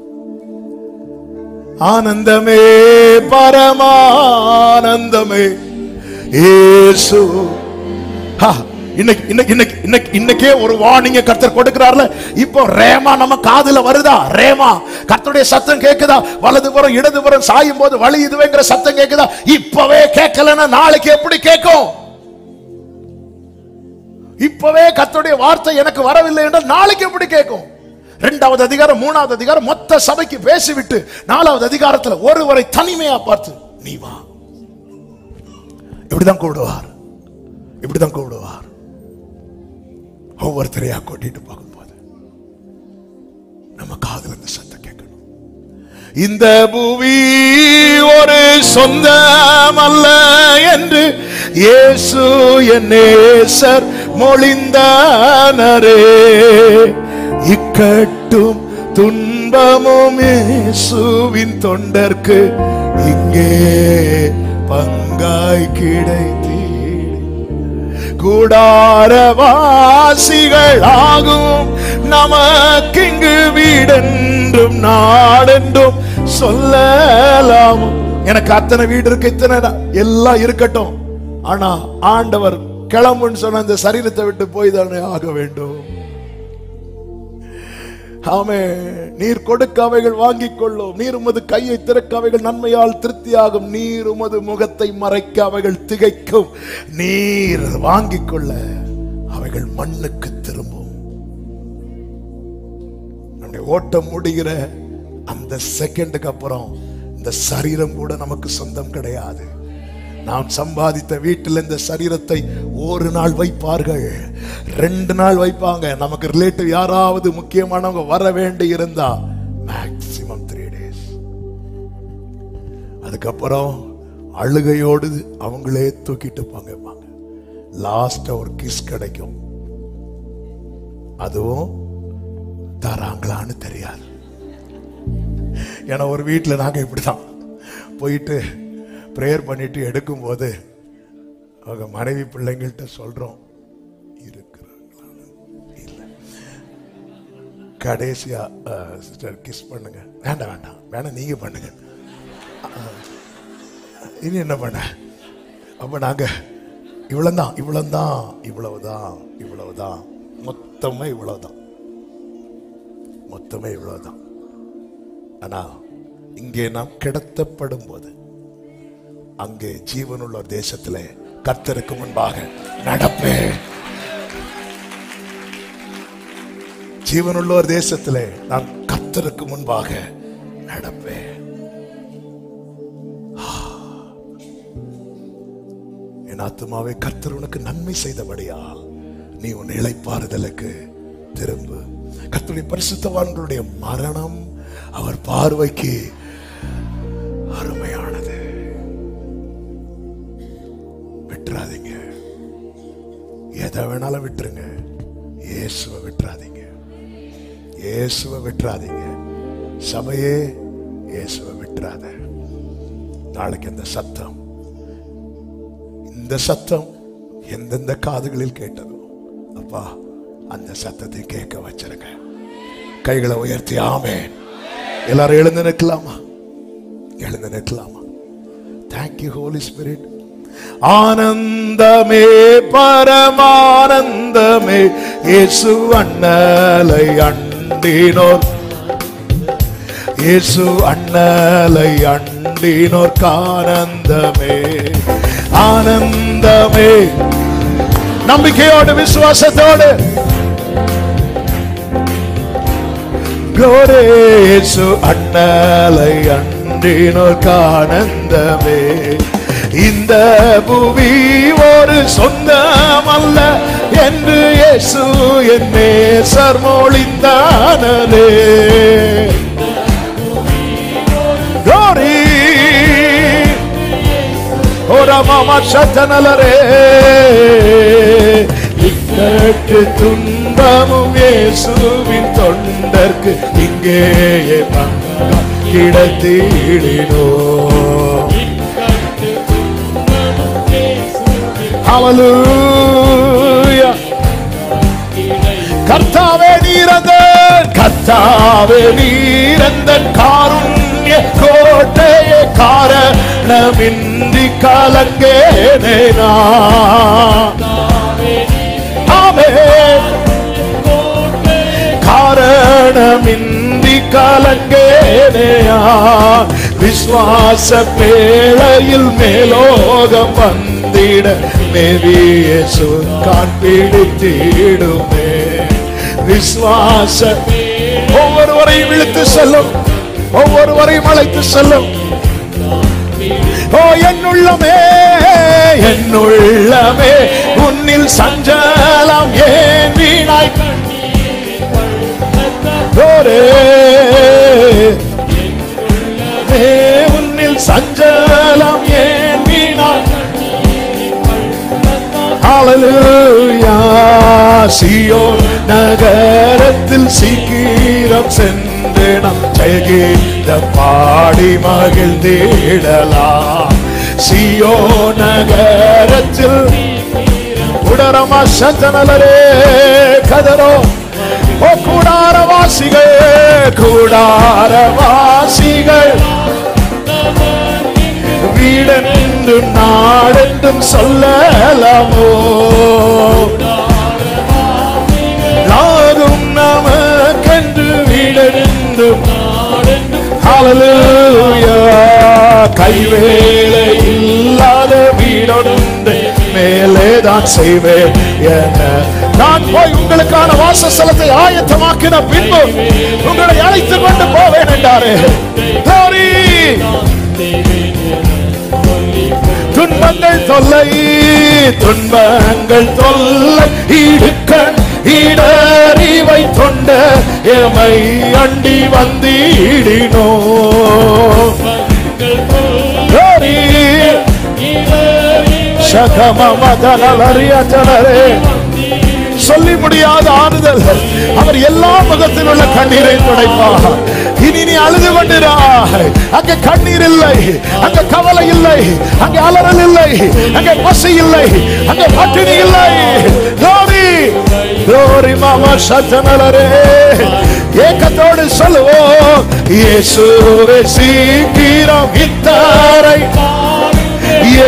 A: ஆனந்தமே பரமானந்தமே இயேசு. இன்னைக்கே ஒரு வார்னிங் கர்த்தர் கொடுக்கிறார்ல. இப்போ ரேமா நம்ம காதுல வருதா? ரேமா கர்த்தருடைய சத்தம் கேக்குதா? வலதுபுறம் இடதுபுறம் சாயும் போது வழி இதுவேங்கிற சத்தம் கேக்குதா? இப்பவே கேட்கலன்னா நாளைக்கு எப்படி கேட்கும்? இப்பவே கர்த்தருடைய வார்த்தை எனக்கு வரவில்லை என்றால் நாளைக்கு எப்படி கேட்கும்? 2வது அதிகாரம் 3வது அதிகாரம் மொத்த சபைக்கு பேசிவிட்டு 4வது அதிகாரத்துல ஒருவரை தனிமையா பார்த்து நீ வா. இப்படிதான் கூடுவார், இப்படிதான் கூடுவார். ஒவ்வொருத்தரையா கூட்டிட்டு போகும்போது நம்ம காதுல இந்த சத்தம் கேட்கணும். இந்த பூமி ஒரு சொந்தம் அல்ல என்று இயேசு என் நேசர் மொழிந்தானரே. இக்கட்டும் துன்பமும் இயேசுவின் தொண்டர்க்கு இங்கே பங்காய் கிடைத்தீ. கூடாரவாசிகளாகும் நமக்கிங்கு வீடென்றும் நாடென்றும் சொல்லலாம். எனக்கு அத்தனை வீடு இருக்கு, இத்தனை எல்லாம் இருக்கட்டும், ஆனா ஆண்டவர் கிளம்புன்னு சொன்ன அந்த சரீரத்தை விட்டு போய் தானே ஆக வேண்டும். ஆமே. நீர் கொடுக்க அவைகள் வாங்கிக் கொள்ளும், நீர் உமது கையை திறக்க அவைகள் நன்மையால் திருப்தியாகும், நீர் உமது முகத்தை மறைக்க அவைகள் திகைக்கும், நீர் வாங்கிக் கொள்ள அவைகள் மண்ணுக்கு திரும்பும். நம்முடைய ஓட்டம் முடிகிற அந்த செகண்டுக்கு அப்புறம் இந்த சரீரம் கூட நமக்கு சொந்தம் கிடையாது. நாம் சம்பாதித்த வீட்டில் இந்த சரீரத்தை ஒரு நாள் வைப்பார்கள், 2 நாள் வைப்பாங்க. நமக்கு ரிலேட்டிவ் யாராவது முக்கியமானவங்க வர வேண்டி இருந்தா மேக்சிமம் 3 days. அதுக்கப்புறம் அழுகையோடு அவங்களே தூக்கிட்டு போங்க. லாஸ்ட் ஒரு கிஸ் கிடைக்கும், அதுவும் தராங்களான்னு தெரியாது. ஏன்னா ஒரு வீட்டில் நாங்க இப்படிதான் போயிட்டு பிரேயர் பண்ணிட்டு எடுக்கும் போது அவங்க மனைவி பிள்ளைங்கள்ட்ட சொல்றோம் இருக்கிறாங்களான்னு. இல்லை, கடைசியா சிஸ்டர் கிஸ் பண்ணுங்க. வேண்டாம் வேண்டாம் வேணாம், நீங்க பண்ணுங்க. இனி என்ன பண்ண? அப்ப நாங்க இவ்வளவுதான் இவ்வளவுதான் இவ்வளவுதான் இவ்வளவுதான் மொத்தமே இவ்வளவுதான் மொத்தமே இவ்வளவுதான். ஆனா இங்கே நாம் கிடத்தப்படும் போது அங்கே ஜீவனுள்ள ஒரு தேசத்துல கர்த்தருக்கு முன்பாக நடப்பேன். ஜீவனுள்ள ஒரு தேசத்துல நான் கர்த்தருக்கு முன்பாக நடப்பேன். என் ஆத்துமாவே கர்த்தர் உனக்கு நன்மை செய்தபடியால் நீ உன் இளைப்பாறுதலுக்கு திரும்பு. கர்த்தருடைய பரிசுத்தவான்களுடைய மரணம் அவர் பார்வைக்கு அருமையானது. விட்டுறாதீங்க, எதை வேணாலும் விட்டுருங்க, இயேசுவை விட்டுறாதீங்க, இயேசுவை விட்டுறாதீங்க. சபையே இயேசுவை விட்டுறாத. நாளைக்கு இந்த சத்தம் எந்தெந்த காதுகளில் கேட்டதோ அப்பா அந்த சத்தத்தை கேட்க வச்சிருங்க. கைகளை உயர்த்தி ஆமென். எல்லாரும் எழுந்து நிற்கலாமா? எழுந்து நிற்கலாமா? Thank you Holi spirit. ஆனந்தமே பரமானந்தமே இயேசு அண்ணலை அண்டினோர், இயேசு அண்ணலை அண்டினோர் ஆனந்தமே ஆனந்தமே. நம்பிக்கையோடு விசுவாசத்தோடு இயேசு அண்ணலை அண்டினோர் ஆனந்தமே. இந்த புவி ஒரு சொந்தம் அல்ல என்று இயேசு என் நேசர் மொழிந்தானே. கோரி ஓரா மாமா சத்தனலரே இக்கட்டு துன்பமும் இயேசுவின் தொண்டர்க்கு இங்கேயே கிடைத்திடினோ. ஹல்லேலூயா. கர்த்தாவே நீரந்தன், கர்த்தாவே நீரந்தன் காருண்ய கோட்டையே காரணமின்றி கலங்கேனே நான். ஆமென். காரணமின்றி கலங்கேனே நான். விசுவாச பேழையில் மேலோகம் வந்திட மேவியேசு காண்பிடித்திடுமே. விசுவாச ஒவ்வொருவரையும் இழுத்து செல்லும், ஒவ்வொருவரையும் அழைத்து செல்லும். ஓ என்னுள்ளமே என்னுள்ளமே உன்னில் சஞ்சலம் ஏன் வீணாய் உன்னில் சஞ்சலம் ஏன் வீணாய். ஹல்லேலூயா. சீயோன் நகரத்தில் சீக்கிரம் சென்று நாம் ஜெயகீதம் பாடி மகிழ்ந்திடலாம். சீயோன் நகரத்தில் கூட உதரமா சந்தனலரே கதரோ. ஓ கூடாரவாசிகள், கூடாரவாசிகள் வீடென்றும் நாடென்றும் சொல்லலாமோ. நாடும் நமக்கென்று வீடென்றும் ஹல்லேலூயா. கைவேலை இல்லாத வீடொன்று மேலேதான் செய்வேன் என நான் போய் உங்களுக்கான வாசஸ்தலத்தை ஆயத்தமாக்கின பின்பு உங்களை அழைத்துக் கொண்டு போவேன் என்றாரே. துன்பங்கள் தொல்லை, துன்பங்கள் தொல்லை இடுக்கண் இடறிவை தொண்ட எமை அண்டி வந்திடினோ. சொல்லி முடியாத ஆறுதல். அவர் எல்லா முகத்தில் உள்ள கண்ணீரை துடைப்பார். இனி நீ அழுது கொண்டிராய். அங்கே கண்ணீர் இல்லை, அங்கே கவலை இல்லை, அங்கே அலறல் இல்லை, அங்கே பசி இல்லை, அங்கே பட்டினி இல்லை. glory glory மாமா சத்தனலரே. ஏக்கத்தோடு சொல்லுவோம், இயேசுவே சீக்கிரம் இத்தாரை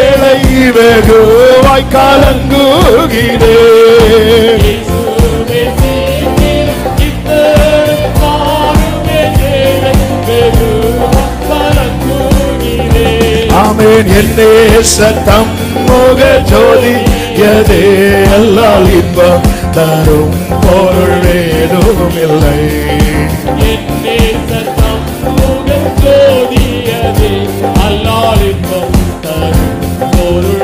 A: ஏழை வெகுவாய் கலங்குகிறே. ஆமென். என்னே சத்தம் முக ஜோதி எதே எல்லால் இன்பம் தரும் பொருள் ஏதும் இல்லை.
B: என்னே சத்தம் முக ஜோதி எதே எல்லால் இன்பம் தரும் பொருள்.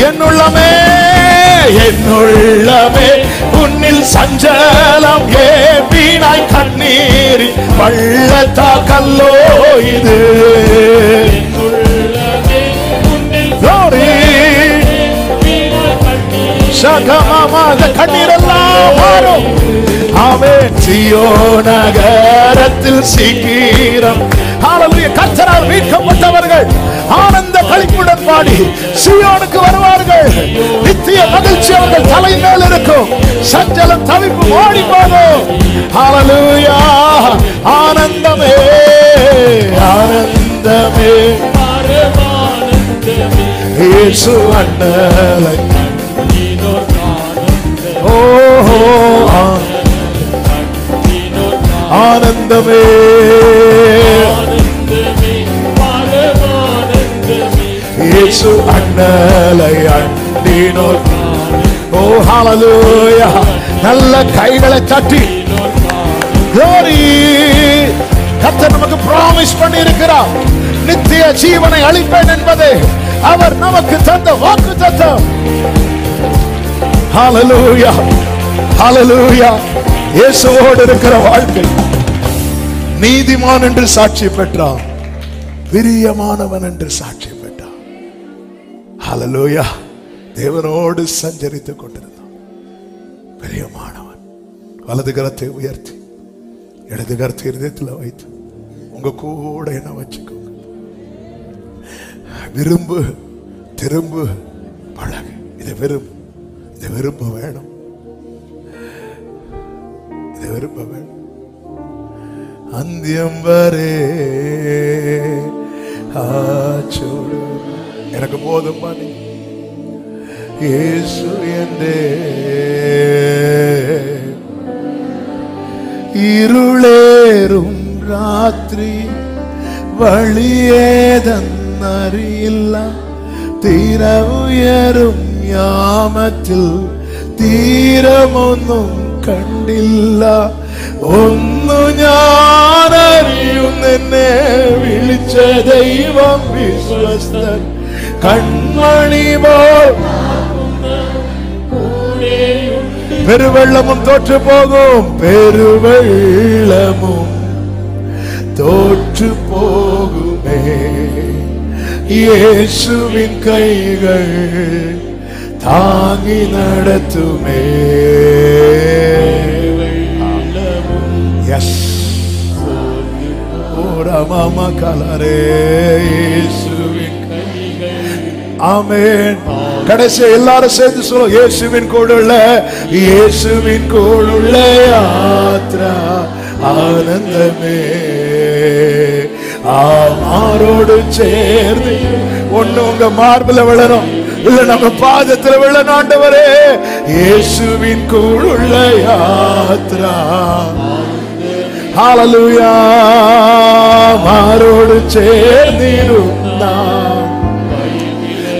A: என்னுள்ளமே என்னுள்ளமே உன்னில் சஞ்சலம் ஏன் வீணாய் கண்ணீர் பள்ளத்தாக்கல்லோ இது. கண்ணீரெல்லாம் மாறும். ஆமென். சீயோன் நகரத்தில் சீக்கிரம் கர்த்தரால் மீட்கப்பட்டவர்கள் ஆனந்த களிப்புடன் பாடி சீயோனுக்கு வருவார்கள். நித்திய மகிழ்ச்சி அவர்கள் தலை மேல் இருக்கும். சஞ்சலம் தவிப்பு ஓடி போகும். ஹல்லேலூயா. ஆனந்தமே ஆனந்தமே இயேசு அண்ணலை. ஓஹோ ஆனந்தமே இயேசு அண்ணலை அண்டினோர். ஓ ஹல்லேலூயா. நல்ல கைகளை தட்டி glory. கர்த்தர் நமக்கு ப்ராமிஸ் பண்ணி இருக்கிறார். நித்திய ஜீவனை அளிப்பேன் என்பதே அவர் நமக்கு தந்த வாக்குத்தத்தம். ஹல்லேலூயா ஹல்லேலூயா. இயேசுவோடு இருக்கிற வாழ்க்கை நீதிமான் என்று சாட்சி பெற்றான், பிரியமானவன் என்று சாட்சி பெற்றான். ஹல்லேலூயா. தேவனோடு சஞ்சரித்துக் கொண்டிருந்தான். பிரியமானவன். வலது கரத்தை உயர்த்தி இடது கரத்தை இதயத்தில் வைத்து உங்க கூட என்ன வச்சுக்கோங்க. விரும்பு, திரும்பு, பழகு. இதை விரும்பு, இதை விரும்ப வேணும், இதை விரும்ப வேணும். அந்தியம் வரே ஆச்சோடு எனக்கு போதும் பாடி இயேசு என்றே. இருளேறும் ராத்திரி വഴിയേതെന്നറിയില്ല തീരമുയരും യാമത്തിൽ തീരമൊന്നും കണ്ടില്ല ഒന്നു ഞാൻ അറിയുന്നെന്നെ വിളിച്ച ദൈവം വിശ്വസ്തൻ കൺമണി പോൽ പെരുവെള്ളമും തോറ്റു പോകും പെരുവെള്ളമും തോറ്റു പോകുമേ യേശുവിൻ കൈകൾ താങ്ങി നടത്തുമേ യെസ് ഓരമമ കലരേ യേശുവിൻ കൈകൾ ஆமென். கடைசி எல்லாரும் சேர்ந்து சொல்லுவோம், இயேசுவின் கூடுள்ள, இயேசுவின் கூடுள்ள யாத்ரா ஆனந்தமே, ஆரோடு சேர்ந்து. ஒண்ணு உங்க மார்பில் விழணும், இல்ல நம்ம பாதத்துல விழணும். ஆண்டவரே, இயேசுவின் கூடுள்ள யாத்ரா, ஹல்லேலூயா, ஆரோடு சேர்ந்திடும் நாம்.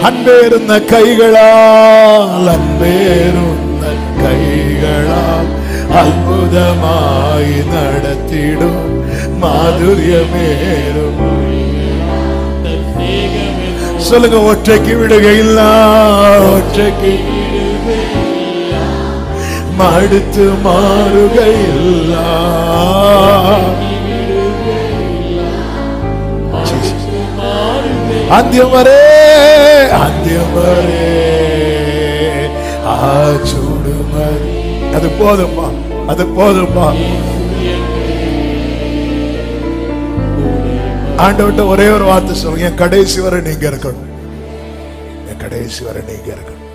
A: அன்பேருந்த கைகளால், அன்பேருந்த கைகளால் அற்புதமாய் நடத்திடும் மாதுரியமேறும். சொல்லுங்க, ஒற்றைக்கு விடுகையில்லா, ஒற்றைக்கு மடுத்து மாறுகையில்லா. அந்தியம் வரே, அந்தியம் வரே, ஆச்சூடுமரி. அது போதும்பா, அது போதும்பா. ஆண்டவர்கிட்ட ஒரே ஒரு வார்த்தை சொல்லுங்க, என் கடைசி வரை நீங்க இருக்கணும், என் கடைசி வரை நீங்க இருக்கணும்.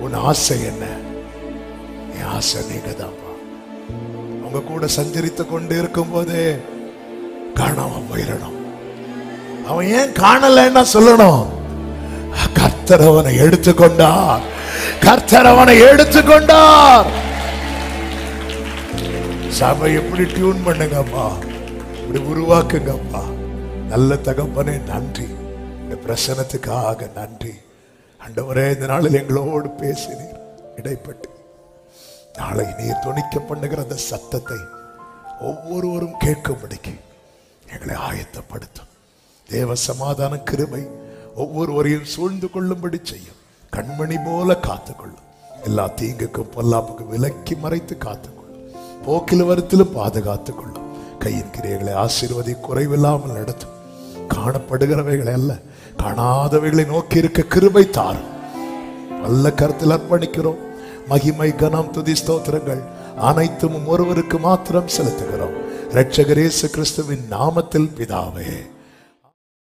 A: உன் ஆசை என்ன? என் ஆசை நீங்க தான்ப்பா. உங்க கூட சஞ்சரித்து கொண்டு இருக்கும் போதே காணாம போயிடணும். அவன் ஏன் காணலன்னா சொல்லணும், கர்த்தர் அவனை எடுத்துக்கொண்டார், கர்த்தர் அவனை எடுத்துக்கொண்டார். சபை எப்படி டியூன் பண்ணுங்கப்பா, இப்படி உருவாக்குங்கப்பா. நல்ல தகப்பனே நன்றி, இந்த பிரசனத்துக்காக நன்றி. ஆண்டவரே, இந்த நாளில் எங்களோடு பேசினீர், இடைப்பட்டு நாளை நீர் துணிக்க பண்ணுகிற அந்த சத்தத்தை ஒவ்வொருவரும் கேட்கும்படிக்கு எங்களை ஆயத்தப்படுத்தும். தேவ சமாதான கிருபை ஒவ்வொருவரையும் சூழ்ந்து கொள்ளும்படி செய்யும். கண்மணி போல காத்துக்கொள்ளும். எல்லா தீங்குக்கும் பொல்லாப்புக்கும் விலக்கி மறைத்து காத்துக்கொள்ளும். போக்கில் வரத்திலும் பாதுகாத்துக் கொள்ளும். கையின் கிரியைகளை ஆசீர்வதி குறைவில்லாமல் நடத்தும். காணப்படுகிறவைகளை அல்ல, காணாதவைகளை நோக்கி இருக்க கிருபை தாரும். நல்ல கருத்தில் அர்ப்பணிக்கிறோம். மகிமை, கனம், துதி, ஸ்தோத்திரங்கள் அனைத்தும் ஒருவருக்கு மாத்திரம் செலுத்துகிறோம். இரட்சகர் இயேசு கிறிஸ்துவின் நாமத்தில் பிதாவே.